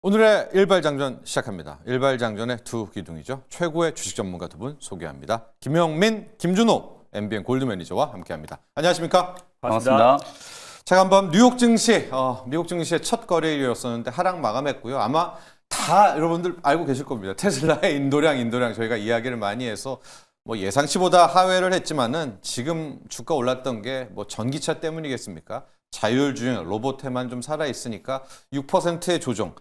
오늘의 일발장전 시작합니다. 일발장전의 두 기둥이죠. 최고의 주식 전문가 두 분 소개합니다. 김영민, 김준호 MBN 골드 매니저와 함께합니다. 안녕하십니까? 반갑습니다. 차관밤 뉴욕 증시, 미국 증시의 첫 거래일이었었는데 하락 마감했고요. 아마 다 여러분들 알고 계실 겁니다. 테슬라의 인도량 저희가 이야기를 많이 해서 뭐 예상치보다 하회를 했지만은 지금 주가 올랐던 게 뭐 전기차 때문이겠습니까? 자율주행 로봇에만 좀 살아 있으니까 6%의 조정.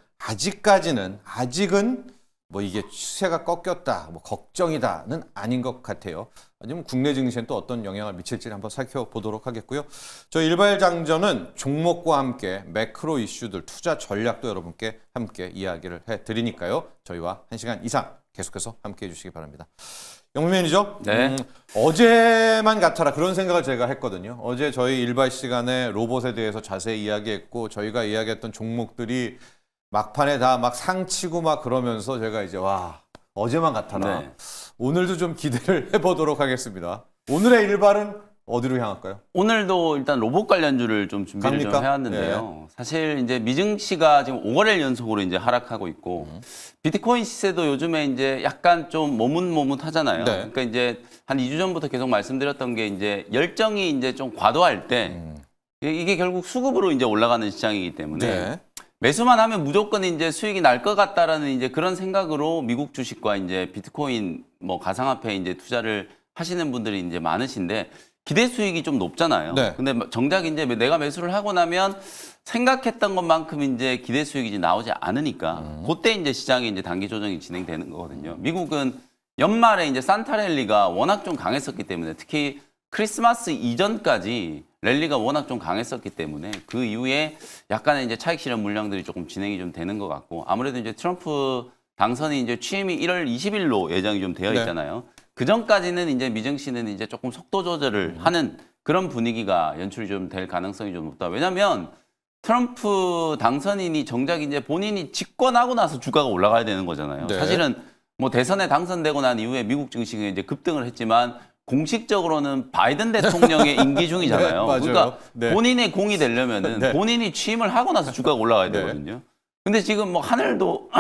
아직은 뭐 이게 추세가 꺾였다, 뭐 걱정이다는 아닌 것 같아요. 아니면 국내 증시엔 또 어떤 영향을 미칠지 한번 살펴보도록 하겠고요. 저 일발장전은 종목과 함께 매크로 이슈들, 투자 전략도 여러분께 함께 이야기를 해드리니까요. 저희와 1시간 이상 계속해서 함께해 주시기 바랍니다. 영민 매니저, 네. 어제만 같아라 그런 생각을 제가 했거든요. 어제 저희 일발 시간에 로봇에 대해서 자세히 이야기했고 저희가 이야기했던 종목들이 막판에 다 막 상치고 막 그러면서 제가 이제 와 어제만 같아라. 네. 오늘도 좀 기대를 해보도록 하겠습니다. 오늘의 일발은 어디로 향할까요? 오늘도 일단 로봇 관련주를 좀 준비를 갑니까? 좀 해왔는데요. 사실 이제 미증시가 지금 5거래일 연속으로 이제 하락하고 있고 비트코인 시세도 요즘에 이제 약간 좀 머뭇머뭇하잖아요. 네. 그러니까 이제 한 2주 전부터 계속 말씀드렸던 게 이제 열정이 이제 좀 과도할 때 이게 결국 수급으로 이제 올라가는 시장이기 때문에 네. 매수만 하면 무조건 이제 수익이 날 것 같다라는 이제 그런 생각으로 미국 주식과 이제 비트코인 뭐 가상화폐 이제 투자를 하시는 분들이 이제 많으신데 기대 수익이 좀 높잖아요. 네. 근데 정작 이제 내가 매수를 하고 나면 생각했던 것만큼 이제 기대 수익이 이제 나오지 않으니까 그때 이제 시장에 이제 단기 조정이 진행되는 거거든요. 미국은 연말에 이제 산타 랠리가 워낙 좀 강했었기 때문에 특히 크리스마스 이전까지 랠리가 워낙 좀 강했었기 때문에 그 이후에 약간의 이제 차익 실현 물량들이 조금 진행이 좀 되는 것 같고 아무래도 이제 트럼프 당선이 이제 취임이 1월 20일로 예정이 좀 되어 네. 있잖아요. 그 전까지는 이제 미증시는 이제 조금 속도 조절을 하는 그런 분위기가 연출이 좀 될 가능성이 좀 높다. 왜냐하면 트럼프 당선인이 정작 이제 본인이 집권하고 나서 주가가 올라가야 되는 거잖아요. 네. 사실은 뭐 대선에 당선되고 난 이후에 미국 증시가 이제 급등을 했지만 공식적으로는 바이든 대통령의 임기 중이잖아요. 네, 맞아요. 그러니까 네. 본인의 공이 되려면은 네. 본인이 취임을 하고 나서 주가가 올라가야 네. 되거든요. 근데 지금 뭐 하늘도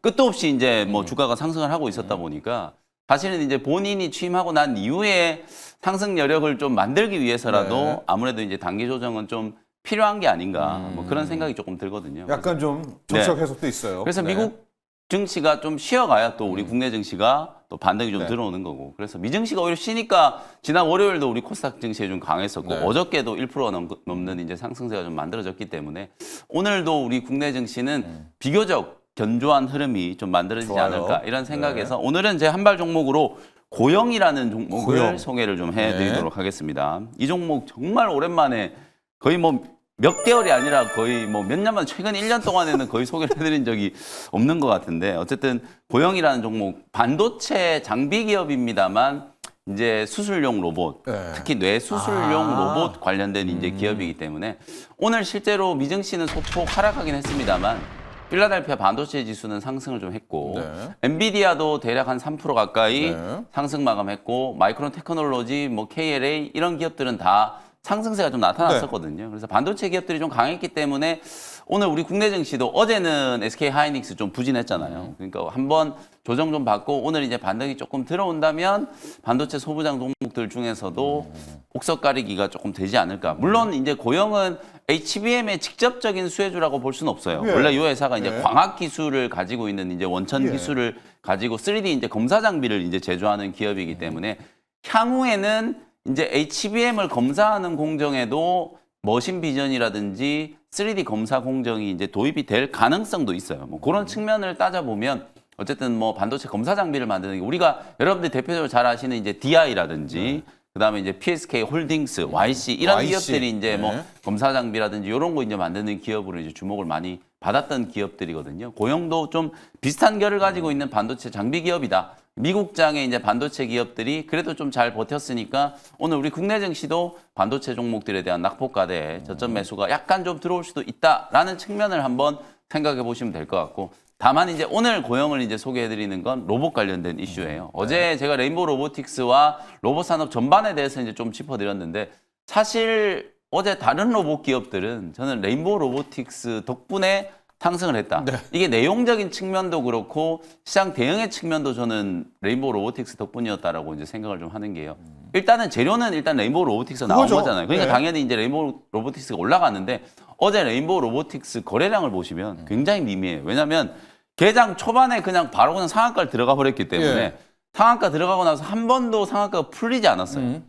끝도 없이 이제 뭐 주가가 상승을 하고 있었다 보니까 사실은 이제 본인이 취임하고 난 이후에 상승 여력을 좀 만들기 위해서라도 네. 아무래도 이제 단기 조정은 좀 필요한 게 아닌가 뭐 그런 생각이 조금 들거든요. 약간 좀 정책 해석도 있어요. 그래서 네. 미국 증시가 좀 쉬어가야 또 우리 국내 증시가 또 반등이 좀 네. 들어오는 거고. 그래서 미증시가 오히려 쉬니까 지난 월요일도 우리 코스닥 증시에 좀 강했었고 네. 어저께도 1% 넘는 이제 상승세가 좀 만들어졌기 때문에 오늘도 우리 국내 증시는 비교적 견조한 흐름이 좀 만들어지지 좋아요. 않을까 이런 생각에서 오늘은 제 한발 종목으로 고영이라는 종목을 고영. 소개를 좀 해드리도록 하겠습니다. 이 종목 정말 오랜만에 거의 뭐 몇 개월이 아니라 거의 뭐 몇 년만 최근 1년 동안에는 거의 소개를 해드린 적이 없는 것 같은데 어쨌든 고영이라는 종목 반도체 장비 기업입니다만 이제 수술용 로봇 네. 특히 뇌 수술용 로봇 관련된 이제 기업이기 때문에 오늘 실제로 미증시는 소폭 하락하긴 했습니다만 필라델피아 반도체 지수는 상승을 좀 했고 네. 엔비디아도 대략 한 3% 가까이 네. 상승 마감했고 마이크론 테크놀로지 뭐 KLA 이런 기업들은 다 상승세가 좀 나타났었거든요. 그래서 반도체 기업들이 좀 강했기 때문에 오늘 우리 국내 증시도 어제는 SK 하이닉스 좀 부진했잖아요. 그러니까 한번 조정 좀 받고 오늘 이제 반등이 조금 들어온다면 반도체 소부장 종목들 중에서도 복석 가리기가 조금 되지 않을까. 물론 이제 고영은 HBM의 직접적인 수혜주라고 볼 수는 없어요. 예. 원래 이 회사가 이제 예. 광학 기술을 가지고 있는 이제 원천 예. 기술을 가지고 3D 이제 검사 장비를 이제 제조하는 기업이기 때문에 향후에는 이제 HBM을 검사하는 공정에도 머신 비전이라든지 3D 검사 공정이 이제 도입이 될 가능성도 있어요. 뭐 그런 측면을 따져보면 어쨌든 뭐 반도체 검사 장비를 만드는 게 우리가 여러분들이 대표적으로 잘 아시는 이제 DI라든지 그다음에 이제 PSK 홀딩스, YC 이런 YC. 기업들이 이제 네. 뭐 검사 장비라든지 이런 거 이제 만드는 기업으로 이제 주목을 많이 받았던 기업들이거든요. 고영도 좀 비슷한 결을 가지고 있는 반도체 장비 기업이다. 미국장의 이제 반도체 기업들이 그래도 좀 잘 버텼으니까 오늘 우리 국내 증시도 반도체 종목들에 대한 낙폭과대 저점 매수가 약간 좀 들어올 수도 있다라는 측면을 한번 생각해 보시면 될 것 같고 다만 이제 오늘 고영을 이제 소개해 드리는 건 로봇 관련된 이슈예요. 어제 제가 레인보우 로보틱스와 로봇 산업 전반에 대해서 이제 좀 짚어 드렸는데 사실 어제 다른 로봇 기업들은 저는 레인보우 로보틱스 덕분에 상승을 했다. 네. 이게 내용적인 측면도 그렇고 시장 대응의 측면도 저는 레인보우 로보틱스 덕분이었다라고 이제 생각을 좀 하는 게요. 일단은 재료는 일단 레인보우 로보틱스가 나온 그거죠. 거잖아요. 그러니까 네. 당연히 이제 레인보우 로보틱스가 올라갔는데 어제 레인보우 로보틱스 거래량을 보시면 굉장히 미미해요. 왜냐하면 개장 초반에 바로 그냥 상한가를 들어가 버렸기 때문에 예. 상한가 들어가고 나서 한 번도 상한가가 풀리지 않았어요.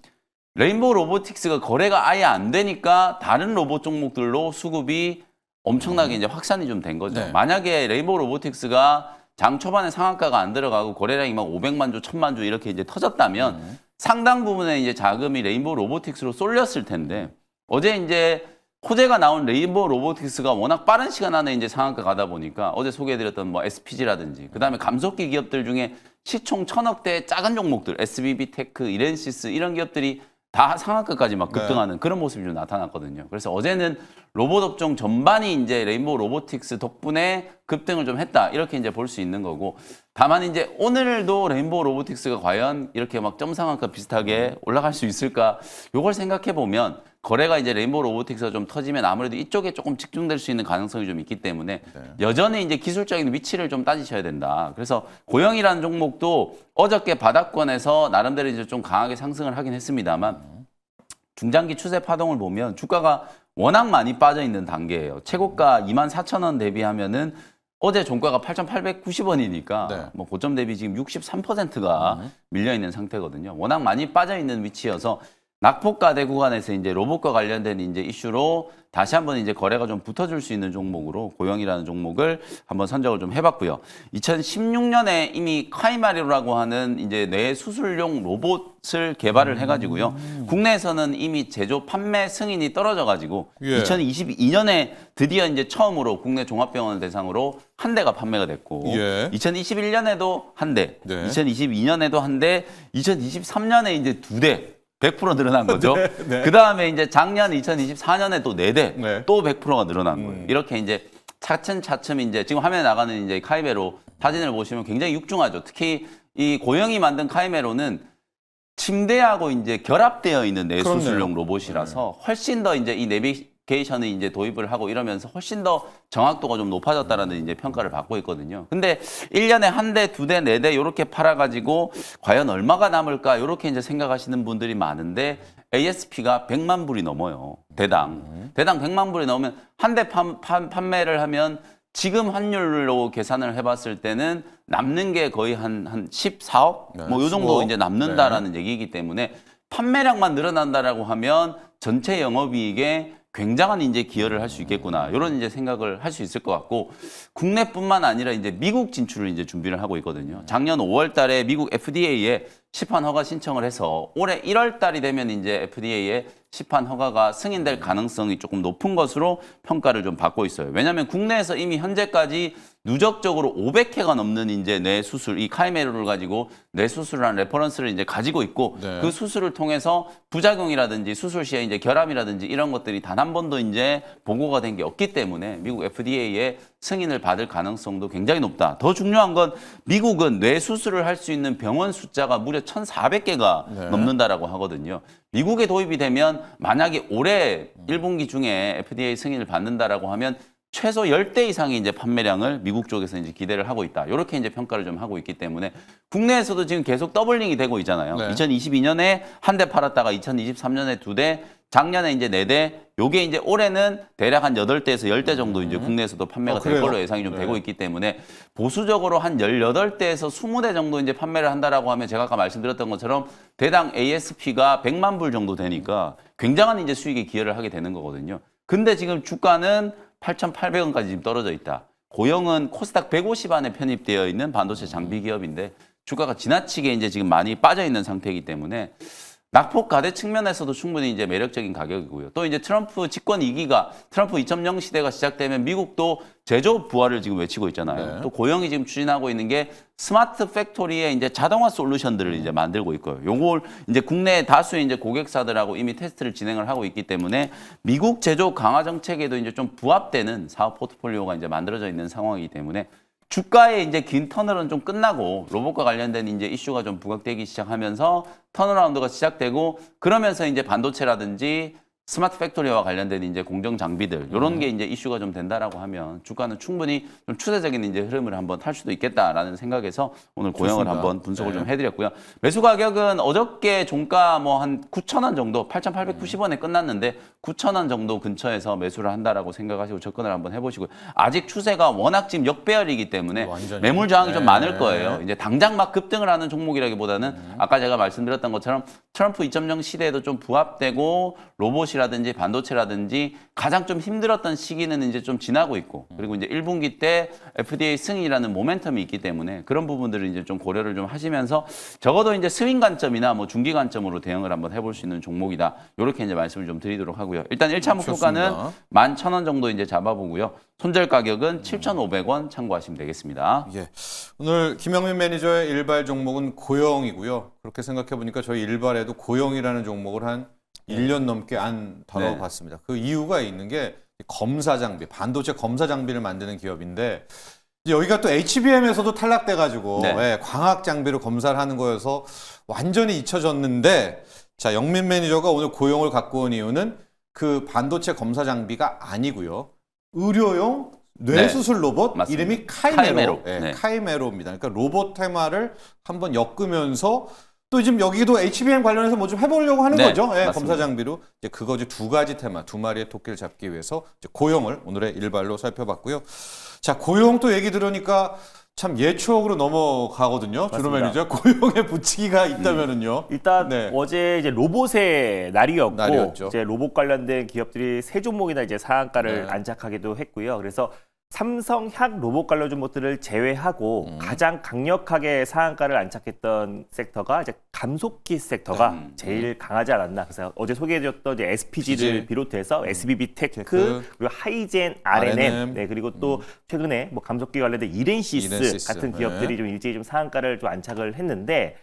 레인보우 로보틱스가 거래가 아예 안 되니까 다른 로봇 종목들로 수급이 엄청나게 이제 확산이 좀 된 거죠. 네. 만약에 레인보우 로보틱스가 장 초반에 상한가가 안 들어가고 거래량이 막 500만 주, 1000만 주 이렇게 이제 터졌다면 상당 부분의 이제 자금이 레인보우 로보틱스로 쏠렸을 텐데 어제 이제 호재가 나온 레인보우 로보틱스가 워낙 빠른 시간 안에 이제 상한가 가다 보니까 어제 소개해드렸던 뭐 SPG라든지 그다음에 감속기 기업들 중에 시총 1000억대 작은 종목들 SBB 테크, 이렌시스 이런 기업들이 다 상한가까지 막 급등하는 그런 모습이 좀 나타났거든요. 그래서 어제는 로봇 업종 전반이 이제 레인보우 로보틱스 덕분에 급등을 좀 했다. 이렇게 이제 볼 수 있는 거고. 다만 이제 오늘도 레인보우 로보틱스가 과연 이렇게 막 점상한가 비슷하게 올라갈 수 있을까? 요걸 생각해 보면 거래가 이제 레인보우 로보틱스가 좀 터지면 아무래도 이쪽에 조금 집중될 수 있는 가능성이 좀 있기 때문에 여전히 이제 기술적인 위치를 좀 따지셔야 된다. 그래서 고영이라는 종목도 어저께 바닥권에서 나름대로 이제 좀 강하게 상승을 하긴 했습니다만 중장기 추세 파동을 보면 주가가 워낙 많이 빠져 있는 단계예요. 최고가 24,000원 대비하면은 어제 종가가 8,890원이니까 네. 뭐 고점 대비 지금 63%가 밀려 있는 상태거든요. 워낙 많이 빠져 있는 위치여서 낙폭과대 구간에서 이제 로봇과 관련된 이제 이슈로 다시 한번 이제 거래가 좀 붙어줄 수 있는 종목으로 고영이라는 종목을 한번 선정을 좀 해봤고요. 2016년에 이미 카이마리로라고 하는 이제 뇌 수술용 로봇을 개발을 해가지고요. 국내에서는 이미 제조 판매 승인이 떨어져가지고 예. 2022년에 드디어 이제 처음으로 국내 종합병원을 대상으로 한 대가 판매가 됐고, 예. 2021년에도 한 대, 네. 2022년에도 한 대, 2023년에 이제 두 대. 100% 늘어난 거죠. 네. 그 다음에 이제 작년 2024년에 또 4대, 네. 또 100%가 늘어난 거예요. 이렇게 이제 차츰차츰 이제 지금 화면에 나가는 이제 카이메로 사진을 보시면 굉장히 육중하죠. 특히 이 고영이 만든 카이메로는 침대하고 이제 결합되어 있는 뇌수술용 로봇이라서 훨씬 더 이제 이 내비게이션을 이제 도입을 하고 이러면서 훨씬 더 정확도가 좀 높아졌다라는 이제 평가를 받고 있거든요. 근데 1년에 한 대, 두 대, 네 대 이렇게 팔아가지고 과연 얼마가 남을까 이렇게 이제 생각하시는 분들이 많은데 ASP가 100만 불이 넘어요. 대당 100만 불이 넘으면 한 대 판매를 하면 지금 환율로 계산을 해봤을 때는 남는 게 거의 한 14억? 네, 뭐 요 정도 15억. 이제 남는다라는 얘기이기 때문에 판매량만 늘어난다라고 하면 전체 영업이익에 굉장한 이제 기여를 할 수 있겠구나. 이런 이제 생각을 할 수 있을 것 같고 국내뿐만 아니라 이제 미국 진출을 이제 준비를 하고 있거든요. 작년 5월 달에 미국 FDA에 시판 허가 신청을 해서 올해 1월 달이 되면 이제 FDA에 시판 허가가 승인될 가능성이 조금 높은 것으로 평가를 좀 받고 있어요. 왜냐하면 국내에서 이미 현재까지 누적적으로 500회가 넘는 이제 뇌 수술, 이 카이메로를 가지고 뇌 수술한 레퍼런스를 이제 가지고 있고 네. 그 수술을 통해서 부작용이라든지 수술 시에 이제 결함이라든지 이런 것들이 단 한 번도 이제 보고가 된 게 없기 때문에 미국 FDA에 승인을 받을 가능성도 굉장히 높다. 더 중요한 건 미국은 뇌 수술을 할 수 있는 병원 숫자가 무려 1,400개가 네. 넘는다라고 하거든요. 미국에 도입이 되면 만약에 올해 1분기 중에 FDA 승인을 받는다라고 하면 최소 10대 이상의 이제 판매량을 미국 쪽에서 이제 기대를 하고 있다. 이렇게 이제 평가를 좀 하고 있기 때문에 국내에서도 지금 계속 더블링이 되고 있잖아요. 네. 2022년에 한 대 팔았다가 2023년에 두 대, 작년에 이제 네 대, 요게 이제 올해는 대략 한 8대에서 10대 정도 이제 국내에서도 판매가 될 그래요? 걸로 예상이 좀 네. 되고 있기 때문에 보수적으로 한 18대에서 20대 정도 이제 판매를 한다라고 하면 제가 아까 말씀드렸던 것처럼 대당 ASP가 100만 불 정도 되니까 굉장한 이제 수익에 기여를 하게 되는 거거든요. 근데 지금 주가는 8,800원까지 지금 떨어져 있다. 고영은 코스닥 150 안에 편입되어 있는 반도체 장비 기업인데 주가가 지나치게 이제 지금 많이 빠져 있는 상태이기 때문에 낙폭 가대 측면에서도 충분히 이제 매력적인 가격이고요. 또 이제 트럼프 집권 2기가 트럼프 2.0 시대가 시작되면 미국도 제조업 부활을 지금 외치고 있잖아요. 네. 또 고영이 지금 추진하고 있는 게 스마트 팩토리에 이제 자동화 솔루션들을 이제 만들고 있고요. 요걸 이제 국내 다수의 이제 고객사들하고 이미 테스트를 진행을 하고 있기 때문에 미국 제조업 강화 정책에도 이제 좀 부합되는 사업 포트폴리오가 이제 만들어져 있는 상황이기 때문에 주가의 이제 긴 턴어라운드 좀 끝나고 로봇과 관련된 이제 이슈가 좀 부각되기 시작하면서 턴어라운드가 시작되고 그러면서 이제 반도체라든지 스마트 팩토리와 관련된 이제 공정 장비들 이런 게 이제 이슈가 좀 된다라고 하면 주가는 충분히 좀 추세적인 이제 흐름을 한번 탈 수도 있겠다라는 생각에서 오늘 고영을 좋습니다. 한번 분석을 네. 좀 해드렸고요. 매수 가격은 어저께 종가 뭐 한 9,000원 정도, 8,890원에 끝났는데 9,000원 정도 근처에서 매수를 한다라고 생각하시고 접근을 한번 해보시고요. 아직 추세가 워낙 지금 역배열이기 때문에 완전히. 매물 저항이 좀 네. 많을 거예요. 이제 당장 막 급등을 하는 종목이라기보다는 아까 제가 말씀드렸던 것처럼 트럼프 2.0 시대에도 좀 부합되고 로봇이라든지 반도체라든지 가장 좀 힘들었던 시기는 이제 좀 지나고 있고 그리고 이제 1분기 때 FDA 승인이라는 모멘텀이 있기 때문에 그런 부분들을 이제 좀 고려를 좀 하시면서 적어도 이제 스윙 관점이나 뭐 중기 관점으로 대응을 한번 해볼 수 있는 종목이다. 이렇게 이제 말씀을 좀 드리도록 하고요. 일단 1차 목표가는 좋습니다. 11,000원 정도 이제 잡아보고요. 손절 가격은 7,500원 참고하시면 되겠습니다. 예. 오늘 김영민 매니저의 일발 종목은 고영이고요. 그렇게 생각해 보니까 저희 일발에도 고영이라는 종목을 한 1년 넘게 안 다뤄봤습니다. 그 이유가 있는 게 검사 장비, 반도체 검사 장비를 만드는 기업인데 이제 여기가 또 HBM에서도 탈락돼가지고 네. 예, 광학 장비로 검사를 하는 거여서 완전히 잊혀졌는데 자 영민 매니저가 오늘 고영을 갖고 온 이유는 그 반도체 검사 장비가 아니고요. 의료용 뇌수술 로봇 맞습니다. 이름이 카이메로. 카이메로. 예, 네. 카이메로입니다. 그러니까 로봇 테마를 한번 엮으면서 또 지금 여기도 HBM 관련해서 뭐 좀 해보려고 하는 네, 거죠. 예, 맞습니다. 검사 장비로 이제 그거 이제 두 가지 테마, 두 마리의 토끼를 잡기 위해서 이제 고용을 오늘의 일발로 살펴봤고요. 자, 고용 또 얘기 들으니까 참 예추억으로 넘어가거든요. 주로 맞습니다. 매니저 고용에 붙이기가 있다면은요. 일단 네. 어제 이제 로봇의 날이었고 날이었죠. 이제 로봇 관련된 기업들이 세 종목이나 이제 상한가를 네. 안착하기도 했고요. 그래서 삼성향 로봇 관련 종목들을 제외하고 가장 강력하게 상한가를 안착했던 섹터가 이제 감속기 섹터가 제일 강하지 않았나. 그래서 어제 소개해드렸던 이제 SPG를 비롯해서 SBB 테크 그리고 하이젠 RNM 네, 그리고 또 최근에 뭐 감속기 관련된 이렌시스 이렌시스. 같은 네. 기업들이 좀 일제히 좀 상한가를 좀 안착을 했는데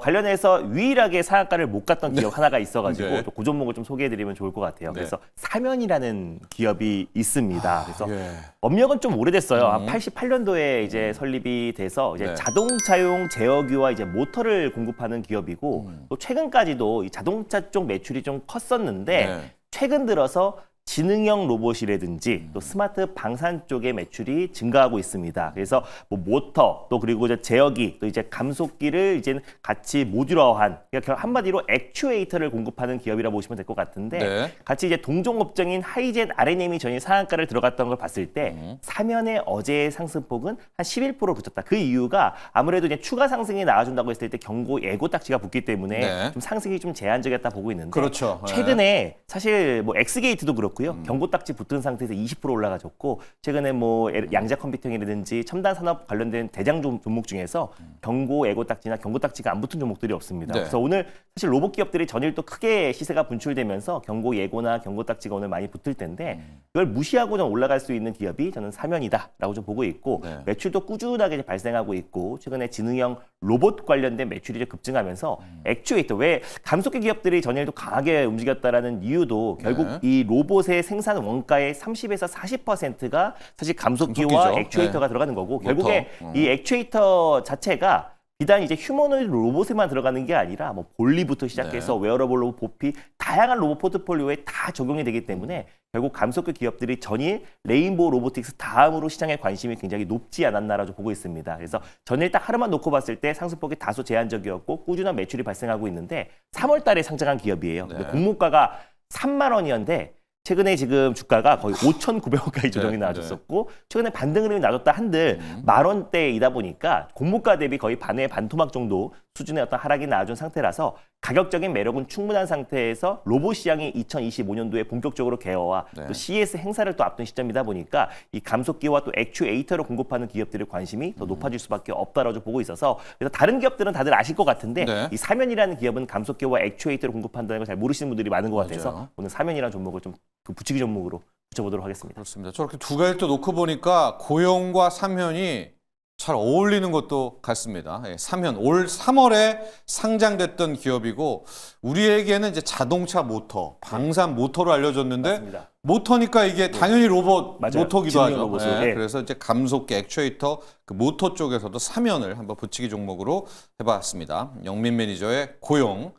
관련해서 유일하게 상한가를 못 갔던 기업 하나가 있어가지고 네. 또 그 종목을 좀 소개해드리면 좋을 것 같아요. 네. 그래서 사면이라는 기업이 있습니다. 그래서 예. 업력은 좀 오래됐어요. 한 88년도에 이제 설립이 돼서 이제 네. 자동차용 제어기와 이제 모터를 공급하는 기업이고 또 최근까지도 이 자동차 쪽 매출이 좀 컸었는데 네. 최근 들어서 지능형 로봇이라든지 또 스마트 방산 쪽의 매출이 증가하고 있습니다. 그래서 뭐 모터 또 그리고 이제 제어기 또 이제 감속기를 이제 같이 모듈화한 그러니까 한마디로 액추에이터를 공급하는 기업이라 보시면 될 것 같은데 네. 같이 이제 동종 업종인 하이젠 RNM이 전일 상한가를 들어갔던 걸 봤을 때 사면의 어제의 상승폭은 한 11% 붙었다. 그 이유가 아무래도 이제 추가 상승이 나와준다고 했을 때 경고 예고 딱지가 붙기 때문에 네. 좀 상승이 좀 제한적이었다 보고 있는데 그렇죠. 네. 최근에 사실 뭐 엑스게이트도 그렇고요. 경고 딱지 붙은 상태에서 20% 올라가졌고 최근에 뭐 양자 컴퓨팅이라든지 첨단 산업 관련된 대장 종목 중에서 경고 예고 딱지나 경고 딱지가 안 붙은 종목들이 없습니다. 네. 그래서 오늘 사실 로봇 기업들이 전일 또 크게 시세가 분출되면서 경고 예고나 경고 딱지가 오늘 많이 붙을 텐데 이걸 무시하고 좀 올라갈 수 있는 기업이 저는 사면이다라고 좀 보고 있고 네. 매출도 꾸준하게 이제 발생하고 있고 최근에 지능형 로봇 관련된 매출이 이제 급증하면서 액추에이터 왜 감속기 기업들이 전일도 강하게 움직였다라는 이유도 결국 네. 이 로봇의 생산 원가의 30에서 40%가 사실 감속기와 감속기죠. 액추에이터가 들어가는 거고 결국에 모터. 이 액추에이터 자체가 비단 이제 휴머노이드 로봇에만 들어가는 게 아니라 뭐 볼리부터 시작해서 웨어러블 로봇, 보피 다양한 로봇 포트폴리오에 다 적용이 되기 때문에 결국 감속기 기업들이 전일 레인보우 로보틱스 다음으로 시장에 관심이 굉장히 높지 않았나라고 보고 있습니다. 그래서 전일 딱 하루만 놓고 봤을 때 상승폭이 다소 제한적이었고 꾸준한 매출이 발생하고 있는데 3월 달에 상장한 기업이에요. 근데 네. 공모가가 3만 원이었는데 최근에 지금 주가가 거의 5,900원까지 조정이 네, 나와줬었고 최근에 반등 흐름이 나줬다 한들 10,000원대이다 보니까 공모가 대비 거의 반의 반토막 정도 수준의 어떤 하락이 나와준 상태라서 가격적인 매력은 충분한 상태에서 로봇 시장이 2025년도에 본격적으로 개어와 네. 또 CES 행사를 또 앞둔 시점이다 보니까 이 감속기와 또 액추에이터를 공급하는 기업들의 관심이 더 높아질 수밖에 없다라고 보고 있어서 그래서 다른 기업들은 다들 아실 것 같은데 네. 이 사면이라는 기업은 감속기와 액추에이터를 공급한다는 걸 잘 모르시는 분들이 많은 것 같아서 맞아요. 오늘 사면이라는 종목을 좀 그 붙이기 종목으로 붙여보도록 하겠습니다. 그렇습니다. 저렇게 두 가지를 또 놓고 보니까 고용과 삼현이 잘 어울리는 것도 같습니다. 예, 삼현 올 3월에 상장됐던 기업이고 우리에게는 이제 자동차 모터, 방산 모터로 알려졌는데 맞습니다. 모터니까 이게 당연히 로봇 맞아요. 모터기도 지능형 하죠. 로봇으로. 예, 예. 그래서 이제 감속기 액추에이터 그 모터 쪽에서도 삼현을 한번 붙이기 종목으로 해봤습니다. 영민 매니저의 고용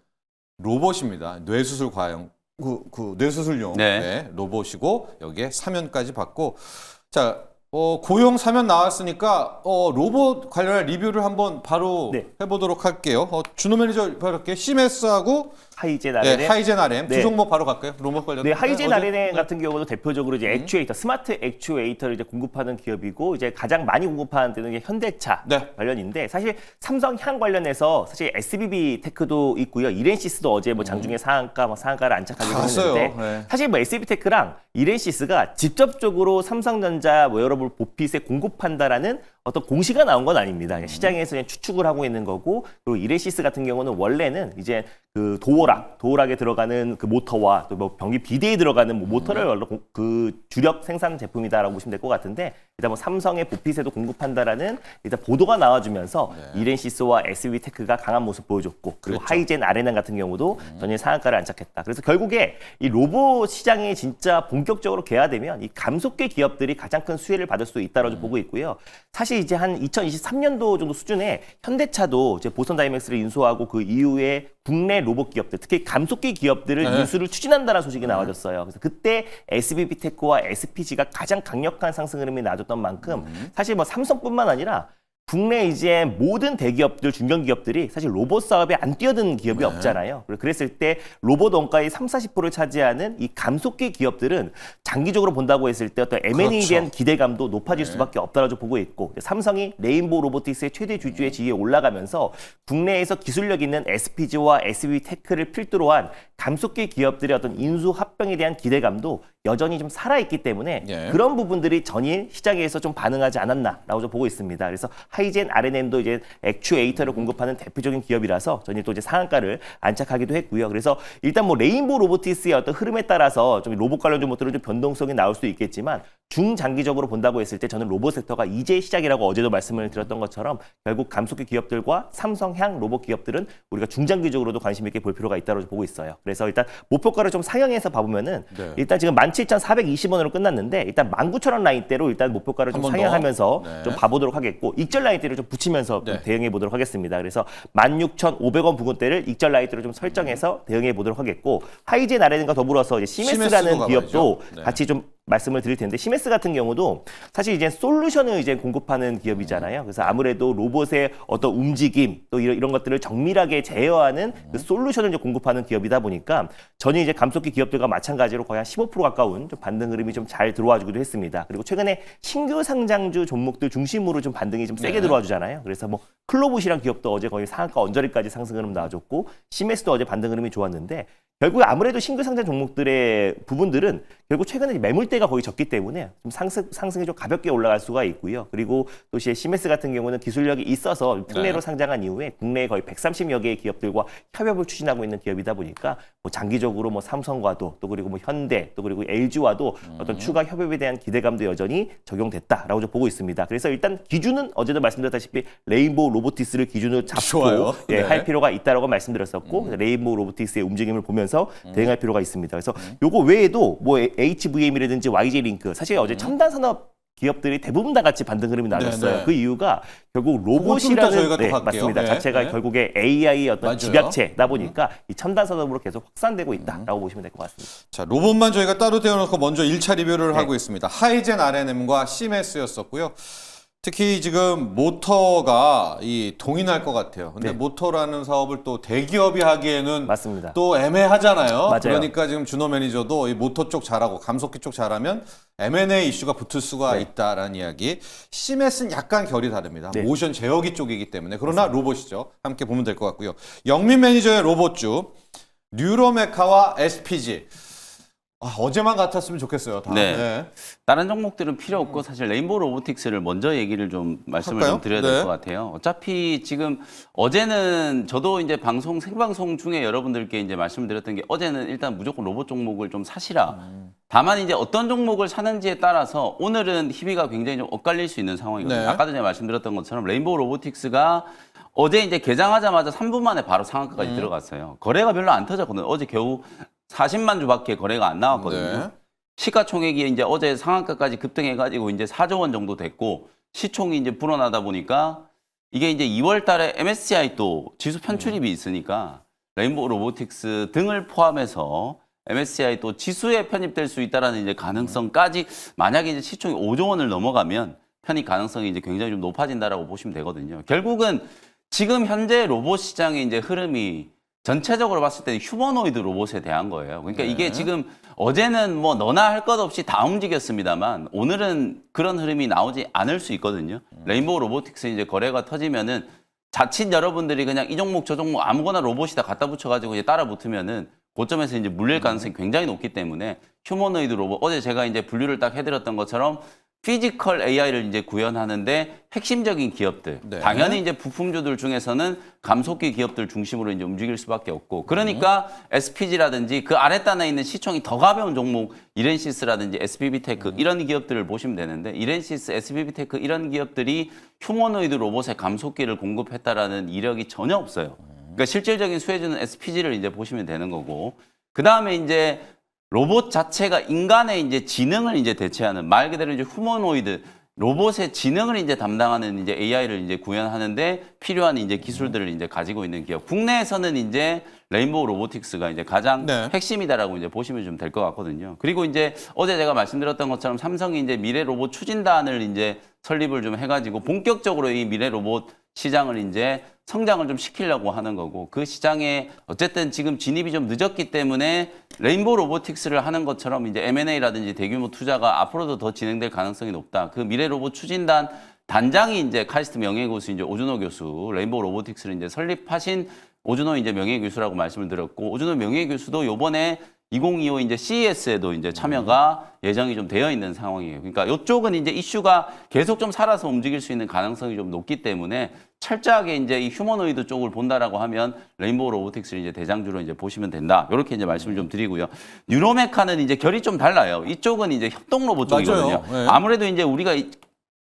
로봇입니다. 뇌수술 과용 그 뇌수술용 네. 네, 로봇이고 여기에 사면까지 받고 자 고용 사면 나왔으니까 로봇 관련한 리뷰를 한번 바로 네. 해보도록 할게요. 준호 매니저 바로 할게요. 시메스하고 하이젠 RM. 네, 하이젠 RM 두 네. 종목 바로 갈까요? 로봇 관련. 네, 하이젠 어제- RM 같은 경우도 대표적으로 이제 액추에이터, 스마트 액추에이터를 이제 공급하는 기업이고 이제 가장 많이 공급하는 데는 이제 현대차 네. 관련인데 사실 삼성향 관련해서 사실 SBB 테크도 있고요. 이렌시스도 어제 뭐 장중에 상한가를 안착하기도 갔어요. 했는데 네. 사실 뭐 SBB 테크랑 이렌시스가 직접적으로 삼성전자 웨어러블 보핏에 공급한다라는 어떤 공시가 나온 건 아닙니다. 그냥 시장에서 그냥 추측을 하고 있는 거고 그리고 이렌시스 같은 경우는 원래는 이제 그 도어락에 들어가는 그 모터와 또 뭐 변기 비대에 들어가는 뭐 모터를 그 주력 생산 제품이다라고 보시면 될 것 같은데 일단 뭐 삼성의 보핏에도 공급한다라는 일단 보도가 나와주면서 이렌시스와 SB 테크가 강한 모습 보여줬고 그리고 그렇죠. 하이젠 아레나 같은 경우도 전일 상한가를 안착했다. 그래서 결국에 이 로봇 시장이 진짜 본격적으로 개화되면 이 감속계 기업들이 가장 큰 수혜를 받을 수 있다라고 보고 있고요. 사실 이제 한 2023년도 정도 수준에 현대차도 이제 보선 다이맥스를 인수하고 그 이후에 국내 로봇 기업들, 특히 감속계 기업들을 네. 인수를 추진한다는 소식이 나와졌어요. 그래서 그때 SBB테크와 SPG가 가장 강력한 상승 흐름이 나와줬던 만큼 사실 뭐 삼성뿐만 아니라 국내 이제 모든 대기업들, 중견기업들이 사실 로봇 사업에 안 뛰어든 기업이 없잖아요. 그랬을 때 로봇 원가의 30-40%를 차지하는 이 감속계 기업들은 장기적으로 본다고 했을 때 어떤 M&A에 그렇죠. 대한 기대감도 높아질 수밖에 없다라고 보고 있고 삼성이 레인보우 로보틱스의 최대 주주의 지위에 올라가면서 국내에서 기술력 있는 SPG와 SB테크를 필두로 한 감속계 기업들의 어떤 인수 합병에 대한 기대감도 여전히 좀 살아있기 때문에 예. 그런 부분들이 전일 시장에서 좀 반응하지 않았나라고 좀 보고 있습니다. 그래서 하이젠 RNM도 이제 액추에이터를 공급하는 대표적인 기업이라서 전일 또 이제 상한가를 안착하기도 했고요. 그래서 일단 뭐 레인보우 로보틱스의 어떤 흐름에 따라서 좀 로봇 관련 종목들은 좀 변동성이 나올 수 있겠지만 중장기적으로 본다고 했을 때 저는 로봇 섹터가 이제 시작이라고 어제도 말씀을 드렸던 것처럼 결국 감속계 기업들과 삼성향 로봇 기업들은 우리가 중장기적으로도 관심 있게 볼 필요가 있다고 보고 있어요. 그래서 일단 목표가를 좀 상향해서 봐보면은 네. 일단 지금 17,420원으로 끝났는데 일단 19,000원 라인대로 일단 목표가를 좀 한번 더. 상향하면서 네. 좀 봐보도록 하겠고 익절 라인대를 좀 붙이면서 좀 네. 대응해 보도록 하겠습니다. 그래서 16,500원 부근대를 익절 라인대로 좀 설정해서 대응해 보도록 하겠고 하이젠 RN과 더불어서 이제 시메스도 시메스라는 기업도 가봐야죠. 네. 같이 좀 말씀을 드릴 텐데 시메스 같은 경우도 사실 이제 솔루션을 이제 공급하는 기업이잖아요. 그래서 아무래도 로봇의 어떤 움직임 또 이런 것들을 정밀하게 제어하는 그 솔루션을 이제 공급하는 기업이다 보니까 전혀 이제 감속기 기업들과 마찬가지로 거의 한 15% 가까운 좀 반등 흐름이 좀 잘 들어와 주기도 했습니다. 그리고 최근에 신규 상장주 종목들 중심으로 좀 반등이 좀 세게 네. 들어와 주잖아요. 그래서 뭐 클로봇이랑 기업도 어제 거의 상한가 언저리까지 상승 흐름 나와줬고 시메스도 어제 반등 흐름이 좋았는데 결국 아무래도 신규 상장 종목들의 부분들은 결국 최근에 매물대가 거의 적기 때문에 좀 상승이 좀 가볍게 올라갈 수가 있고요. 그리고 또 시메스 같은 경우는 기술력이 있어서 특례로 네. 상장한 이후에 국내에 거의 130여 개의 기업들과 협업을 추진하고 있는 기업이다 보니까 뭐 장기적으로 뭐 삼성과도 또 그리고 뭐 현대 또 그리고 LG와도 어떤 추가 협업에 대한 기대감도 여전히 적용됐다라고 좀 보고 있습니다. 그래서 일단 기준은 어제도 말씀드렸다시피 레인보우 로보틱스를 기준으로 잡고 좋아요. 예, 네. 할 필요가 있다라고 말씀드렸었고 레인보우 로보틱스의 움직임을 보면서 대응할 필요가 있습니다. 그래서 요거 외에도 뭐 HVM이라든지 YJ링크 사실 어제 첨단 산업 기업들이 대부분 다 같이 반등 흐름이 나왔어요. 네, 네. 그 이유가 결국 그건 좀 이따 로봇이라는 저희가 또 갈게요. 맞습니다. 네, 자체가 네. 결국에 AI의 어떤 맞아요. 집약체다 보니까 이 첨단 산업으로 계속 확산되고 있다라고 보시면 될 것 같습니다. 자, 로봇만 저희가 따로 떼어놓고 먼저 1차 리뷰를 네. 하고 있습니다. 하이젠 RNM과 시메스였었고요. 특히 지금 모터가 동인할 것 같아요. 근데 네. 모터라는 사업을 또 대기업이 하기에는 맞습니다. 또 애매하잖아요. 맞아요. 그러니까 지금 준호 매니저도 이 모터 쪽 잘하고 감속기 쪽 잘하면 M&A 이슈가 붙을 수가 네. 있다라는 이야기. 시메스는 약간 결이 다릅니다. 네. 모션 제어기 쪽이기 때문에. 그러나 로봇이죠. 함께 보면 될 것 같고요. 영민 매니저의 로봇주 뉴로메카와 SPG. 어제만 같았으면 좋겠어요. 다. 네. 다른 종목들은 필요 없고 사실 레인보우 로보틱스를 먼저 얘기를 좀 말씀을 할까요? 좀 드려야 네. 될 것 같아요. 어차피 지금 어제는 저도 이제 생방송 중에 여러분들께 이제 말씀드렸던 게 어제는 일단 무조건 로봇 종목을 좀 사시라. 다만 이제 어떤 종목을 사는지에 따라서 오늘은 희비가 굉장히 좀 엇갈릴 수 있는 상황이거든요. 네. 아까도 제가 말씀드렸던 것처럼 레인보우 로보틱스가 어제 이제 개장하자마자 3분 만에 바로 상한가까지 들어갔어요. 거래가 별로 안 터졌거든요. 어제 겨우 40만 주밖에 거래가 안 나왔거든요. 네. 시가총액이 이제 어제 상한가까지 급등해가지고 이제 4조 원 정도 됐고 시총이 이제 불어나다 보니까 이게 이제 2월 달에 MSCI 또 지수 편출입이 있으니까 레인보우 로보틱스 등을 포함해서 MSCI 또 지수에 편입될 수 있다라는 이제 가능성까지 만약에 이제 시총이 5조 원을 넘어가면 편입 가능성이 이제 굉장히 좀 높아진다라고 보시면 되거든요. 결국은 지금 현재 로봇 시장의 이제 흐름이 전체적으로 봤을 때 휴머노이드 로봇에 대한 거예요. 그러니까 이게 지금 어제는 뭐 너나 할 것 없이 다 움직였습니다만 오늘은 그런 흐름이 나오지 않을 수 있거든요. 레인보우 로보틱스 이제 거래가 터지면은 자칫 여러분들이 그냥 이 종목 저 종목 아무거나 로봇이다 갖다 붙여가지고 이제 따라 붙으면은 고점에서 이제 물릴 가능성이 굉장히 높기 때문에 휴머노이드 로봇 어제 제가 이제 분류를 딱 해드렸던 것처럼 피지컬 AI를 이제 구현하는데 핵심적인 기업들, 네. 당연히 이제 부품주들 중에서는 감속기 기업들 중심으로 이제 움직일 수밖에 없고, 그러니까 SPG라든지 그 아랫단에 있는 시총이 더 가벼운 종목, 이렌시스라든지 SBB테크 이런 기업들을 보시면 되는데, 이렌시스, SBB테크 이런 기업들이 휴머노이드 로봇의 감속기를 공급했다라는 이력이 전혀 없어요. 그러니까 실질적인 수혜주는 SPG를 이제 보시면 되는 거고, 그 다음에 이제 로봇 자체가 인간의 이제 지능을 이제 대체하는 말 그대로 이제 휴머노이드 로봇의 지능을 이제 담당하는 이제 AI를 이제 구현하는데 필요한 이제 기술들을 이제 가지고 있는 기업. 국내에서는 이제 레인보우 로보틱스가 이제 가장 네. 핵심이다라고 이제 보시면 좀 될 것 같거든요. 그리고 이제 어제 제가 말씀드렸던 것처럼 삼성이 이제 미래 로봇 추진단을 이제 설립을 좀 해가지고 본격적으로 이 미래 로봇 시장을 이제 성장을 좀 시키려고 하는 거고, 그 시장에 어쨌든 지금 진입이 좀 늦었기 때문에 레인보우 로보틱스를 하는 것처럼 이제 M&A라든지 대규모 투자가 앞으로도 더 진행될 가능성이 높다. 그 미래 로봇 추진단 단장이 이제 카이스트 명예교수 이제 오준호 교수, 레인보우 로보틱스를 이제 설립하신 오준호 이제 명예교수라고 말씀을 드렸고, 오준호 명예교수도 요번에 2025 이제 CES에도 이제 참여가 예정이 좀 되어 있는 상황이에요. 그러니까 이쪽은 이제 이슈가 계속 좀 살아서 움직일 수 있는 가능성이 좀 높기 때문에 철저하게 이제 이 휴머노이드 쪽을 본다라고 하면 레인보우 로보틱스를 이제 대장주로 이제 보시면 된다. 이렇게 이제 말씀을 좀 드리고요. 뉴로메카는 이제 결이 좀 달라요. 이쪽은 이제 협동 로봇 쪽이거든요. 맞아요. 네. 아무래도 이제 우리가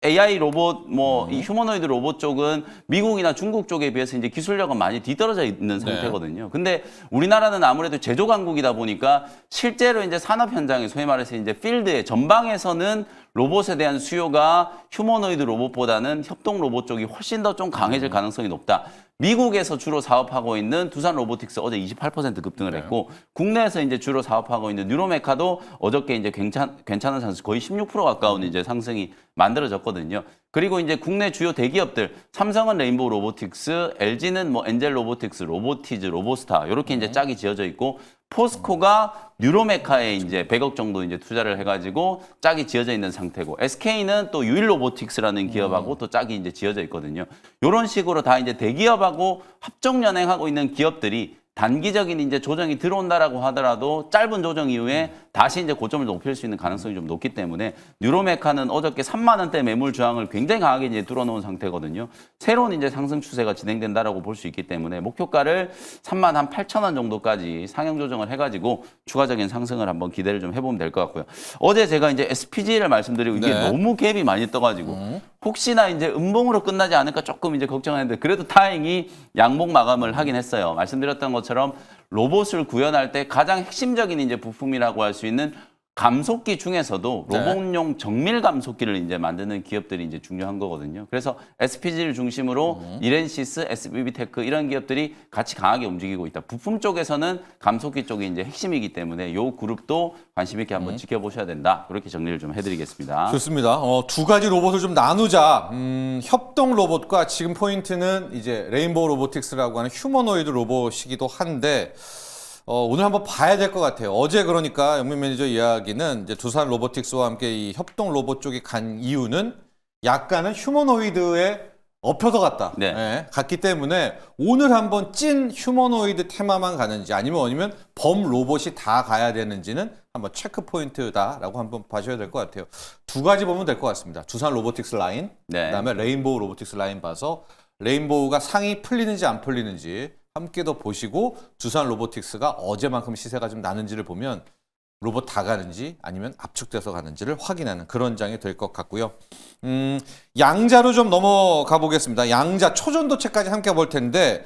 AI 로봇, 이 휴머노이드 로봇 쪽은 미국이나 중국 쪽에 비해서 이제 기술력은 많이 뒤떨어져 있는 상태거든요. 근데 우리나라는 아무래도 제조 강국이다 보니까 실제로 이제 산업 현장에 소위 말해서 이제 필드의 전방에서는 로봇에 대한 수요가 휴머노이드 로봇보다는 협동 로봇 쪽이 훨씬 더 좀 강해질 가능성이 높다. 미국에서 주로 사업하고 있는 두산 로보틱스 어제 28% 급등을 했고, 국내에서 이제 주로 사업하고 있는 뉴로메카도 어저께 이제 괜찮은 상승, 거의 16% 가까운 이제 상승이 만들어졌거든요. 그리고 이제 국내 주요 대기업들, 삼성은 레인보우 로보틱스, LG는 뭐 엔젤 로보틱스, 로보티즈, 로보스타 이렇게 이제 짝이 지어져 있고, 포스코가 뉴로메카에 이제 100억 정도 이제 투자를 해가지고 짝이 지어져 있는 상태고, SK는 또 유일 로보틱스라는 기업하고 또 짝이 이제 지어져 있거든요. 이런 식으로 다 이제 대기업하고 합종 연행하고 있는 기업들이 단기적인 이제 조정이 들어온다라고 하더라도 짧은 조정 이후에 다시 이제 고점을 높일 수 있는 가능성이 좀 높기 때문에 뉴로메카는 어저께 3만 원대 매물 저항을 굉장히 강하게 이제 뚫어놓은 상태거든요. 새로운 이제 상승 추세가 진행된다라고 볼 수 있기 때문에 목표가를 3만 한 8천 원 정도까지 상향 조정을 해가지고 추가적인 상승을 한번 기대를 좀 해보면 될 것 같고요. 어제 제가 이제 SPG를 말씀드리고 이게 네. 너무 갭이 많이 떠가지고 혹시나 이제 음봉으로 끝나지 않을까 조금 이제 걱정했는데 그래도 다행히 양봉 마감을 하긴 했어요. 말씀드렸던 것처럼 로봇을 구현할 때 가장 핵심적인 이제 부품이라고 할 수 있는 감속기 중에서도 로봇용 정밀 감속기를 이제 만드는 기업들이 이제 중요한 거거든요. 그래서 SPG를 중심으로 이렌시스, SBB테크 이런 기업들이 같이 강하게 움직이고 있다. 부품 쪽에서는 감속기 쪽이 이제 핵심이기 때문에 요 그룹도 관심 있게 한번 지켜보셔야 된다. 그렇게 정리를 좀 해드리겠습니다. 좋습니다. 두 가지 로봇을 좀 나누자. 협동 로봇과 지금 포인트는 이제 레인보우 로보틱스라고 하는 휴머노이드 로봇이기도 한데, 오늘 한번 봐야 될 것 같아요. 어제 그러니까 영민 매니저 이야기는 이제 두산 로보틱스와 함께 이 협동 로봇 쪽이 간 이유는 약간은 휴머노이드에 엎혀서 갔다. 네. 예, 갔기 때문에 오늘 한번 찐 휴머노이드 테마만 가는지 아니면 범 로봇이 다 가야 되는지는 한번 체크 포인트다라고 한번 봐셔야 될 것 같아요. 두 가지 보면 될 것 같습니다. 두산 로보틱스 라인, 네. 그다음에 레인보우 로보틱스 라인 봐서 레인보우가 상이 풀리는지 안 풀리는지 함께 더 보시고, 두산 로보틱스가 어제만큼 시세가 좀 나는지를 보면 로봇 다 가는지 아니면 압축돼서 가는지를 확인하는 그런 장이 될 것 같고요. 양자로 좀 넘어가 보겠습니다. 양자 초전도체까지 함께 볼 텐데,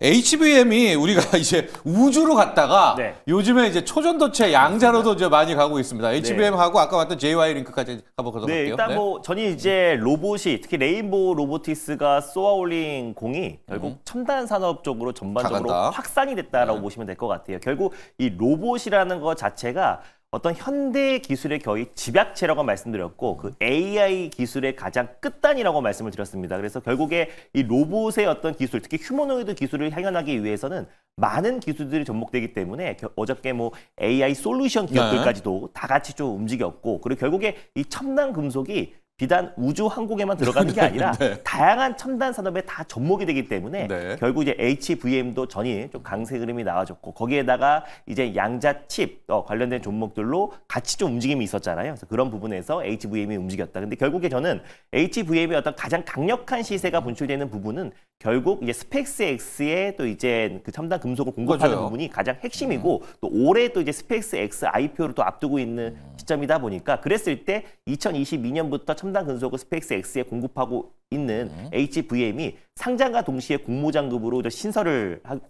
HBM이 우리가 이제 우주로 갔다가 네. 요즘에 이제 초전도체 양자로도 이제 많이 가고 있습니다. HBM하고 아까 봤던 JY 링크까지 가보도록 네, 할게요. 일단 뭐 전이 이제 로봇이 특히 레인보우 로보티스가 쏘아올린 공이 결국 첨단 산업 쪽으로 전반적으로 다 간다. 확산이 됐다라고 네. 보시면 될 것 같아요. 결국 이 로봇이라는 것 자체가 어떤 현대 기술의 거의 집약체라고 말씀드렸고 그 AI 기술의 가장 끝단이라고 말씀을 드렸습니다. 그래서 결국에 이 로봇의 어떤 기술, 특히 휴머노이드 기술을 향연하기 위해서는 많은 기술들이 접목되기 때문에 어저께 뭐 AI 솔루션 기업들까지도 다 같이 좀 움직였고 그리고 결국에 이 첨단 금속이 비단 우주 항공에만 들어가는 게 아니라 네. 다양한 첨단 산업에 다 접목이 되기 때문에 네. 결국 이제 HVM도 전이 좀 강세 흐름이 나와줬고 거기에다가 이제 양자 칩 관련된 종목들로 같이 좀 움직임이 있었잖아요. 그래서 그런 부분에서 HVM이 움직였다. 근데 결국에 저는 HVM의 어떤 가장 강력한 시세가 분출되는 부분은 결국 이제 스펙스X의 또 이제 그 첨단 금속을 공급하는 맞아요. 부분이 가장 핵심이고 또 올해 또 이제 스펙스X IPO를 또 앞두고 있는 시점이다 보니까 그랬을 때 2022년부터 첨단 금속을 스펙스X에 공급하고 있는 HVM이 상장과 동시에 공모장급으로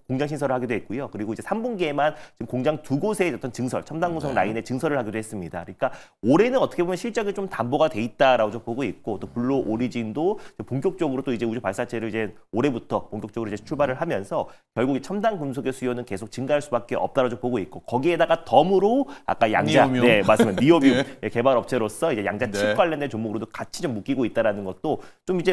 공장 신설을 하기도 했고요. 그리고 이제 3분기에만 지금 공장 두 곳의 어떤 증설, 첨단 금속 라인에 증설을 하기도 했습니다. 그러니까 올해는 어떻게 보면 실적이 좀 담보가 돼 있다라고 좀 보고 있고 또 블루 오리진도 본격적으로 또 이제 우주 발사체를 이제 올해부터 본격적으로 이제 출발을 하면서 결국 이 첨단 금속의 수요는 계속 증가할 수밖에 없다라고 좀 보고 있고 거기에다가 덤으로 아까 양자, 니오뮴. 네 맞습니다. 니오뮴 개발 업체로서 이제 양자 칩 네. 관련된 종목으로도 같이 좀 묶이고 있다라는 것도 좀 이제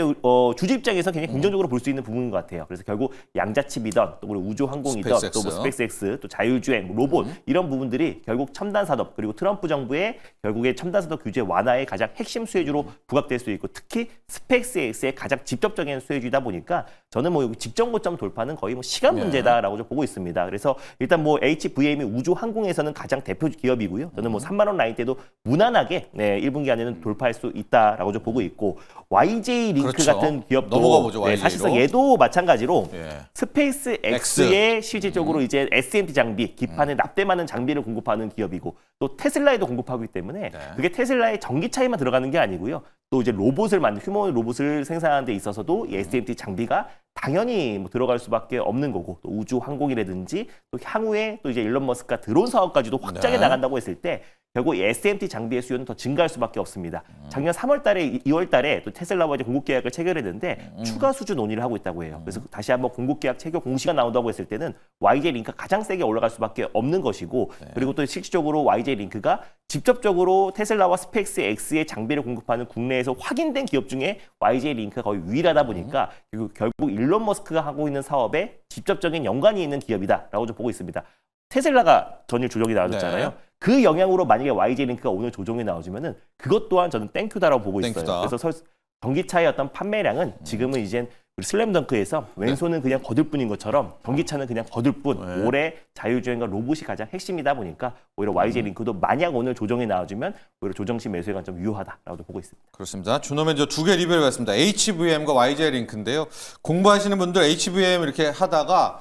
주주 입장에서 굉장히 긍정적으로 볼 수 있는 부분인 것 같아요. 그래서 결국 양자칩이던 또 그리고 우주 항공이던 또 뭐 스페이스X 또 자율주행, 로봇 이런 부분들이 결국 첨단 산업 그리고 트럼프 정부의 결국에 첨단 산업 규제 완화의 가장 핵심 수혜주로 부각될 수 있고 특히 스페이스X의 가장 직접적인 수혜주이다 보니까 저는 뭐 여기 직전 고점 돌파는 거의 뭐 시간 문제다라고 좀 보고 있습니다. 그래서 일단 뭐 HVM이 우주 항공에서는 가장 대표 기업이고요. 저는 뭐 3만 원 라인 때도 무난하게 1분기 안에는 돌파할 수 있다라고 좀 보고 있고 YJ 링크 그렇죠. 같은 기업도 넘어가 보죠, YJ 로. 사실상 얘도 마찬가지로 예. 스페이스 X에 실질적으로 이제 SMT 장비, 기판에 납땜하는 장비를 공급하는 기업이고 또 테슬라에도 공급하기 때문에 그게 테슬라의 전기차에만 들어가는 게 아니고요. 또 이제 로봇을 휴머노이드 로봇을 생산하는 데 있어서도 이 SMT 장비가 당연히 뭐 들어갈 수밖에 없는 거고 또 우주 항공이라든지 또 향후에 또 이제 일론 머스크가 드론 사업까지도 확장해 나간다고 했을 때 결국 이 SMT 장비의 수요는 더 증가할 수밖에 없습니다. 작년 3월 달에 2월 달에 또 테슬라와 이제 공급 계약을 체결했는데 추가 수주 논의를 하고 있다고 해요. 그래서 다시 한번 공급 계약 체결 공시가 나온다고 했을 때는 YJ 링크가 가장 세게 올라갈 수밖에 없는 것이고 그리고 또 실질적으로 YJ 링크가 직접적으로 테슬라와 스페이스X의 장비를 공급하는 국내에서 확인된 기업 중에 YJ 링크가 거의 유일하다 보니까 결국 일론 머스크가 하고 있는 사업에 직접적인 연관이 있는 기업이다라고 좀 보고 있습니다. 테슬라가 전일 조정이 나와줬잖아요. 네. 그 영향으로 만약에 YJ 링크가 오늘 조정이 나오지면은 그것 또한 저는 땡큐다라고 보고 있어요. 땡큐다. 그래서 전기차의 어떤 판매량은 지금은 이젠 우리 슬램덩크에서 왼손은 그냥 거들 뿐인 것처럼 전기차는 그냥 거들 뿐 올해 자율주행과 로봇이 가장 핵심이다 보니까 오히려 YJ 링크도 만약 오늘 조정이 나와주면 오히려 조정시 매수에 좀 유효하다라고 보고 있습니다. 그렇습니다. 준호맨 두 개 리뷰를 했습니다. HVM과 YJ 링크인데요. 공부하시는 분들 HVM 이렇게 하다가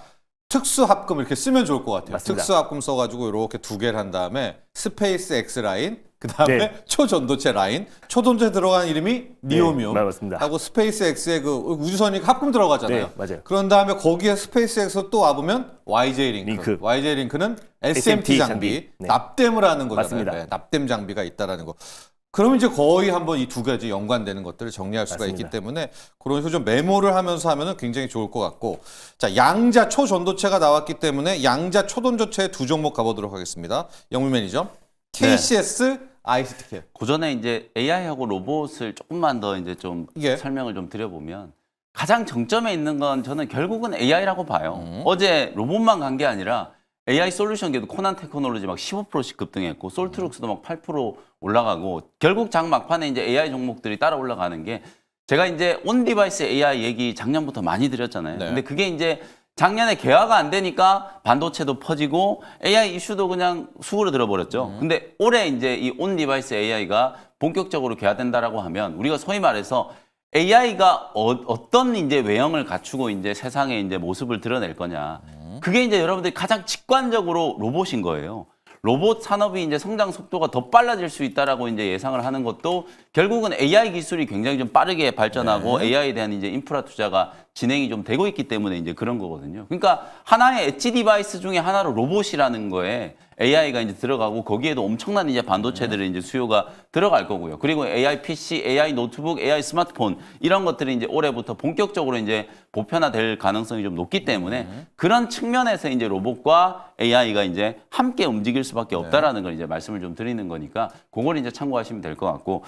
특수 합금 이렇게 쓰면 좋을 것 같아요. 맞습니다. 특수 합금 써가지고 이렇게 두 개를 한 다음에 스페이스 X 라인, 그 다음에 네. 초전도체 라인, 초전도체 들어간 이름이 니오뮴. 네, 맞습니다. 하고 스페이스 X의 그 우주선이 합금 들어가잖아요. 네, 맞아요. 그런 다음에 거기에 스페이스 X 또 와보면 YJ 링크. YJ 링크는 SMT 장비, 네. 납땜을 하는 거잖아요. 맞습니다. 네, 납땜 장비가 있다라는 거. 그러면 이제 거의 한번 이 두 가지 연관되는 것들을 정리할 수가 맞습니다. 있기 때문에 그런 식으로 좀 메모를 하면서 하면은 굉장히 좋을 것 같고. 자, 양자 초전도체가 나왔기 때문에 양자 초전도체 두 종목 가보도록 하겠습니다. 영민 매니저. KCS, 아이스티캡. 그 전에 이제 AI하고 로봇을 조금만 더 이제 좀 예. 설명을 좀 드려보면 가장 정점에 있는 건 저는 결국은 AI라고 봐요. 어제 로봇만 간 게 아니라 AI 솔루션계도 코난 테크놀로지 막 15%씩 급등했고 솔트룩스도 막 8% 올라가고 결국 장 막판에 이제 AI 종목들이 따라 올라가는 게 제가 이제 온 디바이스 AI 얘기 작년부터 많이 드렸잖아요. 네. 근데 그게 이제 작년에 개화가 안 되니까 반도체도 퍼지고 AI 이슈도 그냥 수그러 들어버렸죠. 근데 올해 이제 이 온 디바이스 AI가 본격적으로 개화된다라고 하면 우리가 소위 말해서 AI가 어떤 이제 외형을 갖추고 이제 세상에 이제 모습을 드러낼 거냐. 그게 이제 여러분들이 가장 직관적으로 로봇인 거예요. 로봇 산업이 이제 성장 속도가 더 빨라질 수 있다라고 이제 예상을 하는 것도 결국은 AI 기술이 굉장히 좀 빠르게 발전하고 AI에 대한 이제 인프라 투자가 진행이 좀 되고 있기 때문에 이제 그런 거거든요. 그러니까 하나의 엣지 디바이스 중에 하나로 로봇이라는 거에 AI가 이제 들어가고 거기에도 엄청난 이제 반도체들의 이제 수요가 들어갈 거고요. 그리고 AI PC, AI 노트북, AI 스마트폰 이런 것들이 이제 올해부터 본격적으로 이제 보편화될 가능성이 좀 높기 때문에 그런 측면에서 이제 로봇과 AI가 이제 함께 움직일 수밖에 없다라는 걸 이제 말씀을 좀 드리는 거니까 그걸 이제 참고하시면 될 것 같고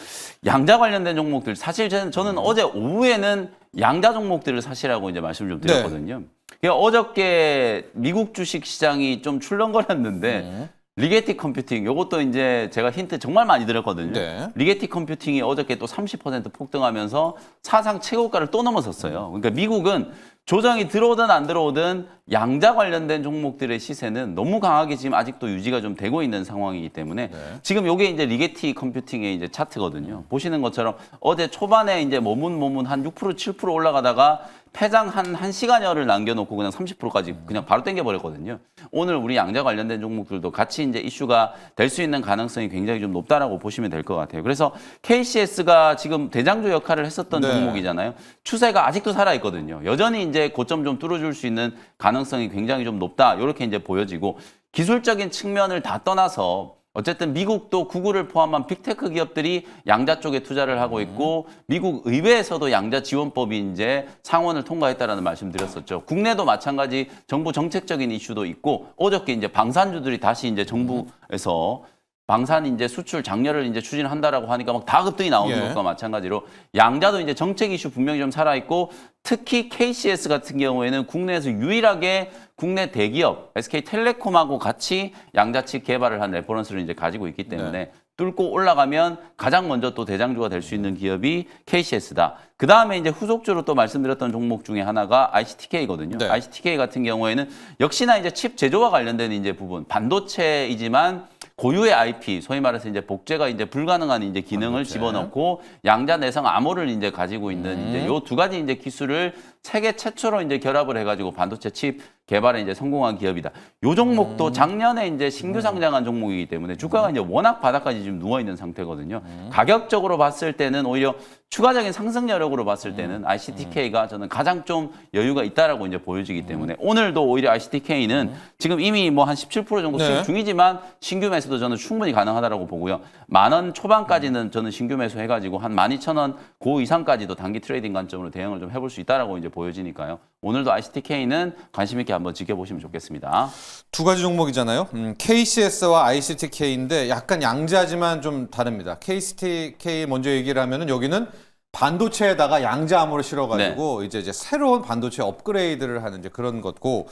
양자 관련된 종목들 사실 저는 어제 오후에는 양자 종목들을 사시라고 이제 말씀을 좀 드렸거든요. 그러니까 어저께 미국 주식 시장이 좀 출렁거렸는데 리게티 컴퓨팅 요것도 이제 제가 힌트 정말 많이 드렸거든요. 네. 리게티 컴퓨팅이 어저께 또 30% 폭등하면서 사상 최고가를 또 넘어섰어요. 그러니까 미국은 조정이 들어오든 안 들어오든 양자 관련된 종목들의 시세는 너무 강하게 지금 아직도 유지가 좀 되고 있는 상황이기 때문에 지금 요게 이제 리게티 컴퓨팅의 이제 차트거든요. 보시는 것처럼 어제 초반에 이제 머문 한 6% 7% 올라가다가 패장 한 1시간여를 남겨놓고 그냥 30%까지 그냥 바로 땡겨버렸거든요. 오늘 우리 양자 관련된 종목들도 같이 이제 이슈가 될 수 있는 가능성이 굉장히 좀 높다라고 보시면 될 것 같아요. 그래서 KCS가 지금 대장주 역할을 했었던 종목이잖아요. 추세가 아직도 살아있거든요. 여전히 이제 고점 좀 뚫어줄 수 있는 가능성이 굉장히 좀 높다. 이렇게 이제 보여지고 기술적인 측면을 다 떠나서 어쨌든 미국도 구글을 포함한 빅테크 기업들이 양자 쪽에 투자를 하고 있고 미국 의회에서도 양자 지원법이 이제 상원을 통과했다라는 말씀드렸었죠. 국내도 마찬가지 정부 정책적인 이슈도 있고 어저께 이제 방산주들이 다시 이제 정부에서 방산 이제 수출 장려를 이제 추진한다라고 하니까 막 다 급등이 나오는 것과 마찬가지로 양자도 이제 정책 이슈 분명히 좀 살아 있고 특히 KCS 같은 경우에는 국내에서 유일하게 국내 대기업 SK텔레콤하고 같이 양자칩 개발을 한 레퍼런스를 이제 가지고 있기 때문에 뚫고 올라가면 가장 먼저 또 대장주가 될 수 있는 기업이 KCS다. 그 다음에 이제 후속주로 또 말씀드렸던 종목 중에 하나가 ICTK거든요. ICTK 같은 경우에는 역시나 이제 칩 제조와 관련된 이제 부분, 반도체이지만 고유의 IP, 소위 말해서 이제 복제가 이제 불가능한 이제 기능을 집어넣고 양자 내성 암호를 이제 가지고 있는 이제 요 두 가지 이제 기술을 세계 최초로 이제 결합을 해가지고 반도체 칩 개발에 이제 성공한 기업이다. 요 종목도 작년에 이제 신규 상장한 종목이기 때문에 주가가 이제 워낙 바닥까지 지금 누워 있는 상태거든요. 가격적으로 봤을 때는 오히려 추가적인 상승 여력으로 봤을 때는 ICTK가 저는 가장 좀 여유가 있다라고 이제 보여지기 때문에 오늘도 오히려 ICTK는 지금 이미 뭐 한 17% 정도 수익 중이지만 신규 매수도 저는 충분히 가능하다라고 보고요. 10,000원 초반까지는 저는 신규 매수 해가지고 한 12,000원 고 이상까지도 단기 트레이딩 관점으로 대응을 좀 해볼 수 있다라고 이제 보여지니까요. 오늘도 ICTK는 관심 있게 한번 지켜보시면 좋겠습니다. 두 가지 종목이잖아요. KCS와 ICTK인데 약간 양자지만 좀 다릅니다. KCTK 먼저 얘기를 하면은 여기는 반도체에다가 양자 암호를 실어가지고 이제 새로운 반도체 업그레이드를 하는 이제 그런 것고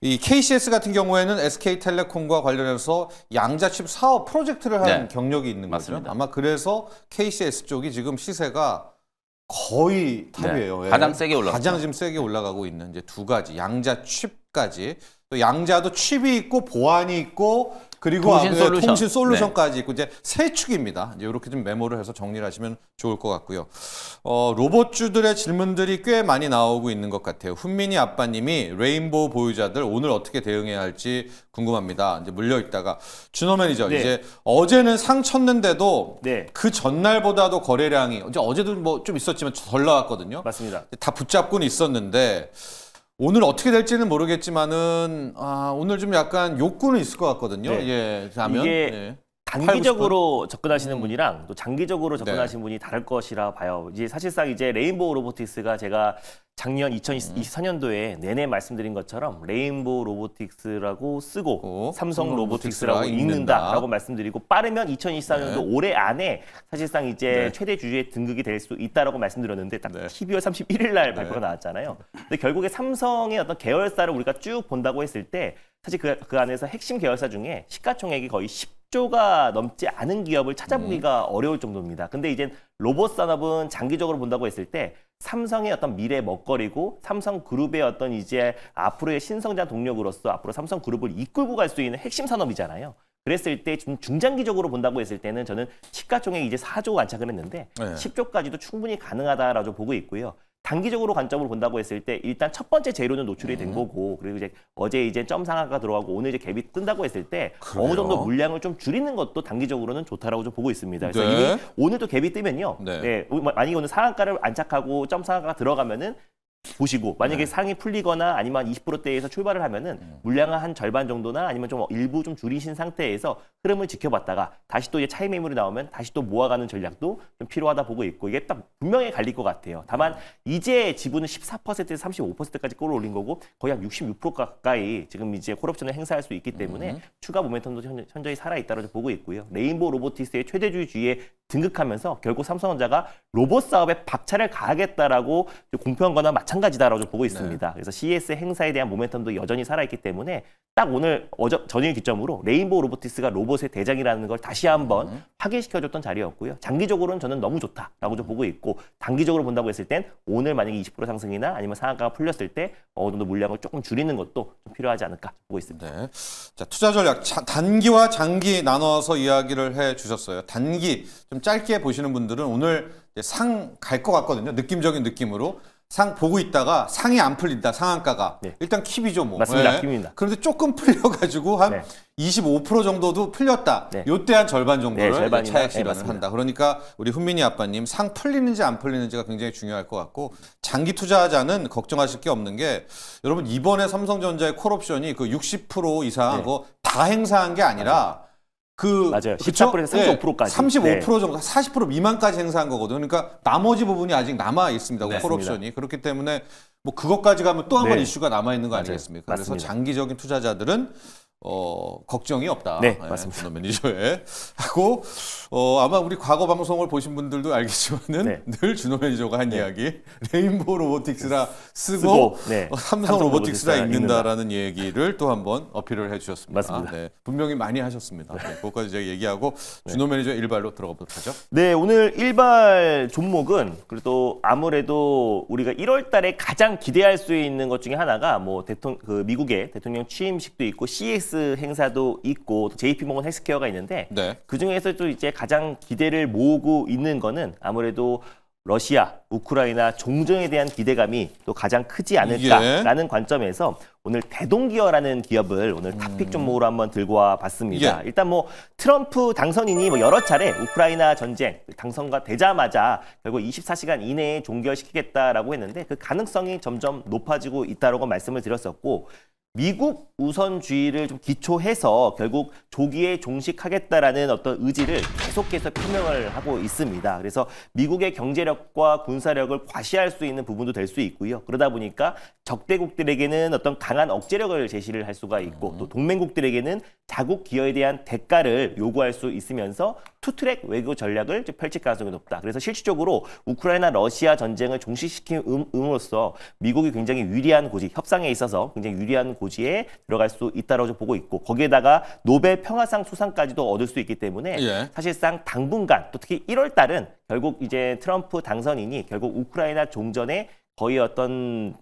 이 KCS 같은 경우에는 SK텔레콤과 관련해서 양자칩 사업 프로젝트를 하는 경력이 있는 맞습니다. 거죠. 아마 그래서 KCS 쪽이 지금 시세가 거의 탑이에요. 예. 가장 세게 올라갔죠. 가장 지금 세게 올라가고 있는 이제 두 가지 양자 칩까지 또 양자도 칩이 있고 보안이 있고 그리고 통신 솔루션까지 있고 이제 세 축입니다. 이제 이렇게 좀 메모를 해서 정리를 하시면 좋을 것 같고요. 로봇주들의 질문들이 꽤 많이 나오고 있는 것 같아요. 훈민이 아빠님이 레인보우 보유자들 오늘 어떻게 대응해야 할지 궁금합니다. 이제 물려 있다가 준호 매니저 이제 어제는 상 쳤는데도 그 전날보다도 거래량이 어제도 뭐 좀 있었지만 덜 나왔거든요. 맞습니다. 다 붙잡고는 있었는데. 오늘 어떻게 될지는 모르겠지만은 오늘 좀 약간 욕구는 있을 것 같거든요. 예, 하면 이게 단기적으로 접근하시는 분이랑 또 장기적으로 접근하시는 분이 다를 것이라 봐요. 이제 사실상 이제 레인보우 로보틱스가 제가 작년 2024년도에 내내 말씀드린 것처럼 레인보우 로보틱스라고 쓰고 삼성 로보틱스라고 읽는다라고 말씀드리고 빠르면 2024년도 올해 안에 사실상 이제 최대 주주의 등극이 될 수 있다라고 말씀드렸는데 딱 12월 31일 날 발표가 나왔잖아요. 근데 결국에 삼성의 어떤 계열사를 우리가 쭉 본다고 했을 때 사실 그 안에서 핵심 계열사 중에 시가총액이 거의 10조가 넘지 않은 기업을 찾아보기가 어려울 정도입니다. 근데 이제 로봇 산업은 장기적으로 본다고 했을 때 삼성의 어떤 미래 먹거리고 삼성그룹의 어떤 이제 앞으로의 신성장 동력으로서 앞으로 삼성그룹을 이끌고 갈 수 있는 핵심 산업이잖아요. 그랬을 때 좀 중장기적으로 본다고 했을 때는 저는 시가총액이 이제 4조 안착을 했는데 10조까지도 충분히 가능하다라고 보고 있고요. 단기적으로 관점으로 본다고 했을 때 일단 첫 번째 재료는 노출이 된 거고 그리고 이제 어제 이제 점 상한가 들어가고 오늘 이제 갭이 뜬다고 했을 때 어느 정도 물량을 좀 줄이는 것도 단기적으로는 좋다라고 좀 보고 있습니다. 그래서 이미 오늘도 갭이 뜨면요. 만약에 오늘 상한가를 안착하고 점 상한가가 들어가면은 보시고 만약에 상이 풀리거나 아니면 20%대에서 출발을 하면은 물량을 한 절반 정도나 아니면 좀 일부 좀 줄이신 상태에서 흐름을 지켜봤다가 다시 또 이제 차익 매물이 나오면 다시 또 모아가는 전략도 좀 필요하다 보고 있고 이게 딱 분명히 갈릴 것 같아요. 다만 이제 지분은 14%에서 35%까지 끌어올린 거고 거의 한 66% 가까이 지금 이제 콜옵션을 행사할 수 있기 때문에 추가 모멘텀도 현저히 살아있다고 보고 있고요. 레인보우 로보틱스의 최대주주에 등극하면서 결국 삼성전자가 로봇 사업에 박차를 가하겠다라고 공표한 거나 마찬가지다라고 보고 있습니다. 그래서 CES 행사에 대한 모멘텀도 여전히 살아있기 때문에 딱 오늘 전일 기점으로 레인보우 로보틱스가 로봇의 대장이라는 걸 다시 한번 확인시켜줬던 자리였고요. 장기적으로는 저는 너무 좋다라고 좀 보고 있고 단기적으로 본다고 했을 땐 오늘 만약에 20% 상승이나 아니면 상한가가 풀렸을 때 어느 정도 물량을 조금 줄이는 것도 좀 필요하지 않을까 보고 있습니다. 네. 자, 투자 전략 단기와 장기 나눠서 이야기를 해 주셨어요. 단기 좀 짧게 보시는 분들은 오늘 상 갈 것 같거든요. 느낌적인 느낌으로. 상 보고 있다가 상이 안 풀린다. 상한가가. 네. 일단 킵이죠. 뭐. 맞습니다. 킵입니다. 그런데 조금 풀려가지고 한 네. 25% 정도도 풀렸다. 네. 요때 한 절반 정도를 네, 절반이나, 차익 네, 실현을 맞습니다. 한다. 그러니까 우리 훈민이 아빠님 상 풀리는지 안 풀리는지가 굉장히 중요할 것 같고 장기 투자자는 걱정하실 게 없는 게 여러분 이번에 삼성전자의 콜옵션이 그 60% 이상 네. 그거 다 행사한 게 아니라 맞아요. 14%에서 35%까지. 35% 네. 정도, 40% 미만까지 행사한 거거든요. 그러니까 나머지 부분이 아직 남아 있습니다. 네, 콜옵션이. 그렇기 때문에 뭐 그것까지 가면 또 한 번 네. 이슈가 남아 있는 거 맞아요. 아니겠습니까? 그래서 맞습니다. 장기적인 투자자들은 걱정이 없다. 네, 맞습니다. 준호 매니저에 하고 아마 우리 과거 방송을 보신 분들도 알겠지만은 네. 늘 준호 매니저가 한 이야기 레인보우 로보틱스라 쓰고, 네. 삼성 로보틱스라 로보틱스라 읽는다라는 얘기를 또 한번 어필을 해주셨습니다. 맞습니다. 네, 분명히 많이 하셨습니다. 네, 그것까지 제가 얘기하고 준호 매니저 일발로 들어가 보도록 하죠. 네, 오늘 일발 종목은 그래도 아무래도 우리가 1월 달에 가장 기대할 수 있는 것 중에 하나가 뭐 미국의 대통령 취임식도 있고 CES 행사도 있고 또 JP모건 헬스케어가 있는데 네. 그중에서 또 이제 가장 기대를 모으고 있는 거는 아무래도 러시아, 우크라이나 종전에 대한 기대감이 또 가장 크지 않을까라는 관점에서 오늘 대동기어라는 기업을 오늘 탑픽 종목으로 한번 들고 와 봤습니다. 예. 일단 뭐 트럼프 당선인이 뭐 여러 차례 우크라이나 전쟁 당선가 되자마자 결국 24시간 이내에 종결시키겠다라고 했는데 그 가능성이 점점 높아지고 있다라고 말씀을 드렸었고 미국 우선주의를 좀 기초해서 결국 조기에 종식하겠다라는 어떤 의지를 계속해서 표명을 하고 있습니다. 그래서 미국의 경제력과 군사력을 과시할 수 있는 부분도 될 수 있고요. 그러다 보니까 적대국들에게는 어떤 강한 억제력을 제시를 할 수가 있고 또 동맹국들에게는 자국 기여에 대한 대가를 요구할 수 있으면서 투트랙 외교 전략을 펼칠 가능성이 높다. 그래서 실질적으로 우크라이나 러시아 전쟁을 종식시킴으로써 미국이 굉장히 유리한 고지, 협상에 있어서 굉장히 유리한 고지에 들어갈 수 있다고 보고 있고 거기에다가 노벨 평화상 수상까지도 얻을 수 있기 때문에 예. 사실상 당분간 또 특히 1월 달은 결국 이제 트럼프 당선인이 결국 우크라이나 종전에 거의 어떤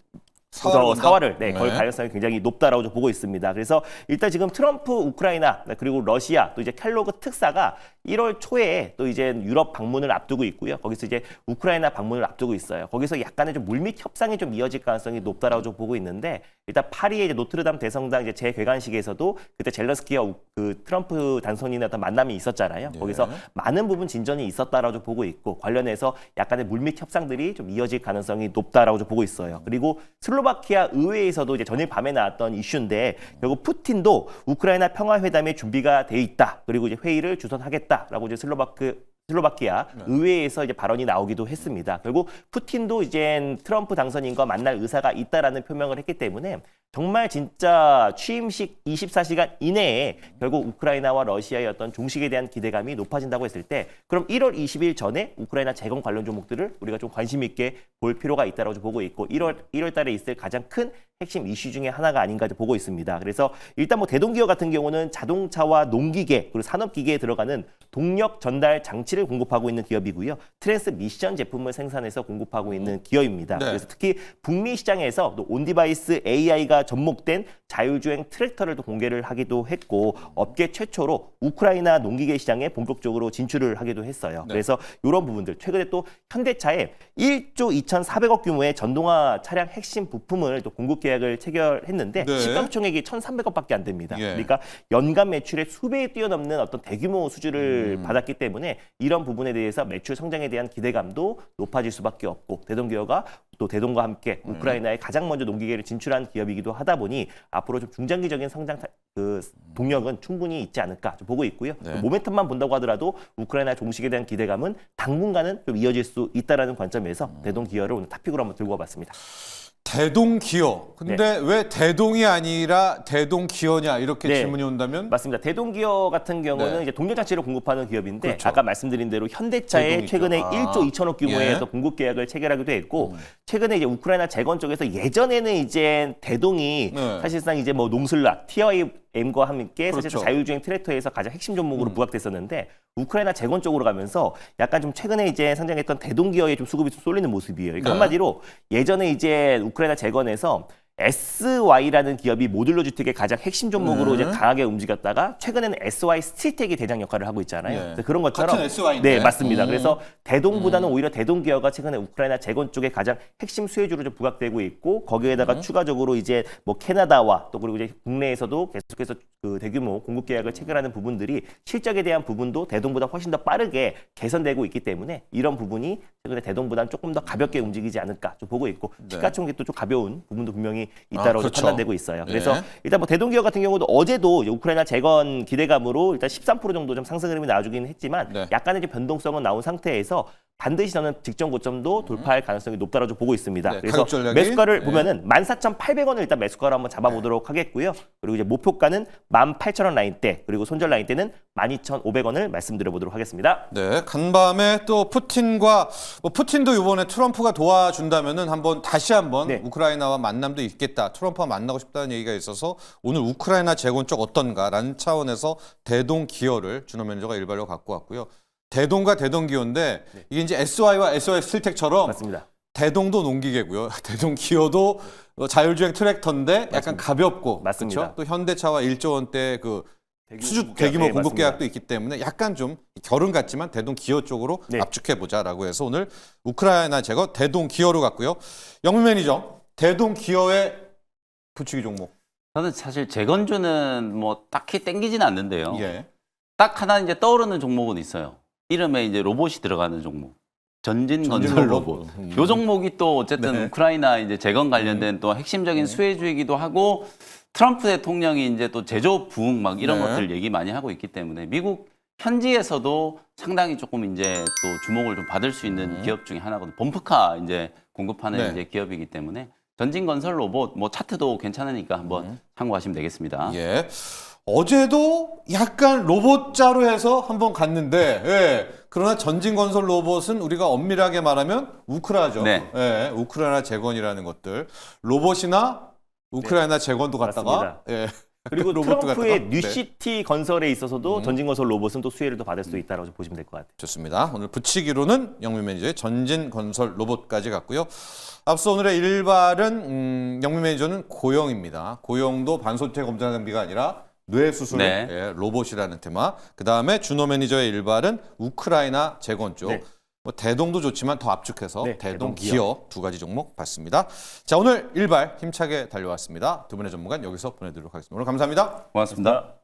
사활을 걸 가능성이 굉장히 높다라고 좀 보고 있습니다. 그래서 일단 지금 트럼프 우크라이나 그리고 러시아 또 이제 켈로그 특사가 1월 초에 또 이제 유럽 방문을 앞두고 있고요. 거기서 이제 우크라이나 방문을 앞두고 있어요. 거기서 약간의 좀 물밑 협상이 좀 이어질 가능성이 높다라고 좀 보고 있는데 일단 파리의 이제 노트르담 대성당 이제 재개관식에서도 그때 젤런스키와 그 트럼프 당선인의 어떤 만남이 있었잖아요. 예. 거기서 많은 부분 진전이 있었다라고 좀 보고 있고 관련해서 약간의 물밑 협상들이 좀 이어질 가능성이 높다라고 좀 보고 있어요. 그리고 슬로바키아 의회에서도 이제 전일 밤에 나왔던 이슈인데 결국 푸틴도 우크라이나 평화회담에 준비가 돼 있다. 그리고 이제 회의를 주선하겠다라고 이제 슬로바키아 의회에서 이제 발언이 나오기도 했습니다. 결국 푸틴도 이제 트럼프 당선인과 만날 의사가 있다라는 표명을 했기 때문에 정말 진짜 취임식 24시간 이내에 결국 우크라이나와 러시아의 어떤 종식에 대한 기대감이 높아진다고 했을 때 그럼 1월 20일 전에 우크라이나 재건 관련 종목들을 우리가 좀 관심 있게 볼 필요가 있다고 보고 있고 1월 달에 있을 가장 큰 핵심 이슈 중에 하나가 아닌가 보고 있습니다. 그래서 일단 뭐 대동기업 같은 경우는 자동차와 농기계 그리고 산업기계에 들어가는 동력 전달 장치를 공급하고 있는 기업이고요. 트랜스미션 제품을 생산해서 공급하고 있는 기업입니다. 네. 그래서 특히 북미 시장에서 또 온디바이스 AI가 접목된 자율주행 트랙터를 또 공개를 하기도 했고 업계 최초로 우크라이나 농기계 시장에 본격적으로 진출을 하기도 했어요. 네. 그래서 이런 부분들 최근에 또 현대차에 1조 2,400억 규모의 전동화 차량 핵심 부품을 또 공급 계약을 체결했는데 네. 시가총액이 1,300억밖에 안 됩니다. 예. 그러니까 연간 매출의 수배에 뛰어넘는 어떤 대규모 수주를 받았기 때문에 이런 부분에 대해서 매출 성장에 대한 기대감도 높아질 수밖에 없고 대동기업가 또 대동과 함께 우크라이나에 가장 먼저 농기계를 진출한 기업이기도 하다 보니 앞으로 좀 중장기적인 성장 동력은 충분히 있지 않을까 좀 보고 있고요. 네. 모멘텀만 본다고 하더라도 우크라이나 종식에 대한 기대감은 당분간은 좀 이어질 수 있다라는 관점에서 대동 기여를 오늘 탑픽으로 한번 들고 와봤습니다. 대동 기어. 근데 왜 대동이 아니라 대동 기어냐 이렇게 네. 질문이 온다면 맞습니다. 대동기어 같은 경우는 네. 이제 동력 장치를 공급하는 기업인데 그렇죠. 아까 말씀드린 대로 현대차에 대동이죠. 최근에 아. 1조 2천억 규모의 예. 또 공급 계약을 체결하기도 했고 최근에 이제 우크라이나 재건 쪽에서 예전에는 이제 대동이 네. 사실상 이제 뭐 농슬라, TIM과 함께 그렇죠. 사실 자율주행 트랙터에서 가장 핵심 종목으로 부각됐었는데 우크라이나 재건 쪽으로 가면서 약간 좀 최근에 이제 상장했던 대동기어에 좀 수급이 좀 쏠리는 모습이에요. 그러니까 네. 한마디로 예전에 이제 우크라이나 재건에서 SY라는 기업이 모듈러 주택의 가장 핵심 종목으로 이제 강하게 움직였다가 최근에는 SY 스틸텍이 대장 역할을 하고 있잖아요. 예. 그래서 그런 것처럼 같은 SY인데. 네, 맞습니다. 그래서 대동보다는 오히려 대동 기어가 최근에 우크라이나 재건 쪽에 가장 핵심 수혜주로 좀 부각되고 있고 거기에다가 추가적으로 이제 뭐 캐나다와 또 그리고 이제 국내에서도 계속해서 그 대규모 공급 계약을 체결하는 부분들이 실적에 대한 부분도 대동보다 훨씬 더 빠르게 개선되고 있기 때문에 이런 부분이 최근에 대동보다는 조금 더 가볍게 움직이지 않을까 좀 보고 있고 시가총액도 좀 가벼운 부분도 분명히 있다고 그렇죠. 판단되고 있어요. 예. 그래서 일단 뭐 대동기업 같은 경우도 어제도 이제 우크라이나 재건 기대감으로 일단 13% 정도 좀 상승 흐름이 나와주긴 했지만 네. 약간의 이제 변동성은 나온 상태에서 반드시 저는 직전 고점도 돌파할 가능성이 높다고 좀 보고 있습니다. 네, 그래서 가격 전략이? 매수가를 네. 보면은 14,800원을 일단 매수가로 한번 잡아보도록 하겠고요. 그리고 이제 목표가는 18,000원 라인대 그리고 손절 라인대는 12,500원을 말씀드려보도록 하겠습니다. 네, 간밤에 또 푸틴과 푸틴도 이번에 트럼프가 도와준다면은 다시 한번 네. 우크라이나와 만남도 있겠다. 트럼프와 만나고 싶다는 얘기가 있어서 오늘 우크라이나 재건 쪽 어떤가라는 차원에서 대동 기어를 준호 매니저가 일발로 갖고 왔고요. 대동과 대동 기어인데 이게 이제 SY와 SY 스틸텍처럼 맞습니다. 대동도 농기계고요. 대동 기어도 자율주행 트랙터인데 약간 가볍고 맞습니다. 그렇죠? 또 현대차와 1조 원대 그 대규모 네, 공급 맞습니다. 계약도 있기 때문에 약간 좀 결은 같지만 대동 기어 쪽으로 네. 압축해 보자라고 해서 오늘 우크라이나 제거 대동 기어로 갔고요. 영민 매니저 대동 기어의 부추기 종목. 저는 사실 재건주는 뭐 딱히 땡기지는 않는데요. 예. 딱 하나 이제 떠오르는 종목은 있어요. 이름에 이제 로봇이 들어가는 종목. 전진건설 로봇. 요 종목이 또 어쨌든 네. 우크라이나 이제 재건 관련된 또 핵심적인 수혜주이기도 하고 트럼프 대통령이 이제 또 제조업 부흥 막 이런 네. 것들 얘기 많이 하고 있기 때문에 미국 현지에서도 상당히 조금 이제 또 주목을 좀 받을 수 있는 기업 중에 하나거든요. 범프카 이제 공급하는 네. 이제 기업이기 때문에 전진건설 로봇 뭐 차트도 괜찮으니까 한번 참고하시면 되겠습니다. 예. 어제도 약간 로봇자로 해서 한번 갔는데, 예. 그러나 전진건설 로봇은 우리가 엄밀하게 말하면 우크라죠. 네. 예. 우크라이나 재건이라는 것들. 로봇이나 우크라이나 재건도 갔다가, 맞습니다. 예. 그리고 로봇도 트럼프의 갔다가? 뉴시티 건설에 있어서도 전진건설 로봇은 또 수혜를 더 받을 수 있다고 좀 보시면 될 것 같아요. 좋습니다. 오늘 붙이기로는 영민 매니저의 전진건설 로봇까지 갔고요. 앞서 오늘의 일발은 영민 매니저는 고영입니다. 고영도 반소태 검사 장비가 아니라 뇌수술 네. 예, 로봇이라는 테마. 그 다음에 준호 매니저의 일발은 우크라이나 재건 쪽. 네. 뭐 대동도 좋지만 더 압축해서 네, 대동 대동 기어 두 가지 종목 봤습니다. 자, 오늘 일발 힘차게 달려왔습니다. 두 분의 전문가 여기서 보내드리도록 하겠습니다. 오늘 감사합니다. 고맙습니다.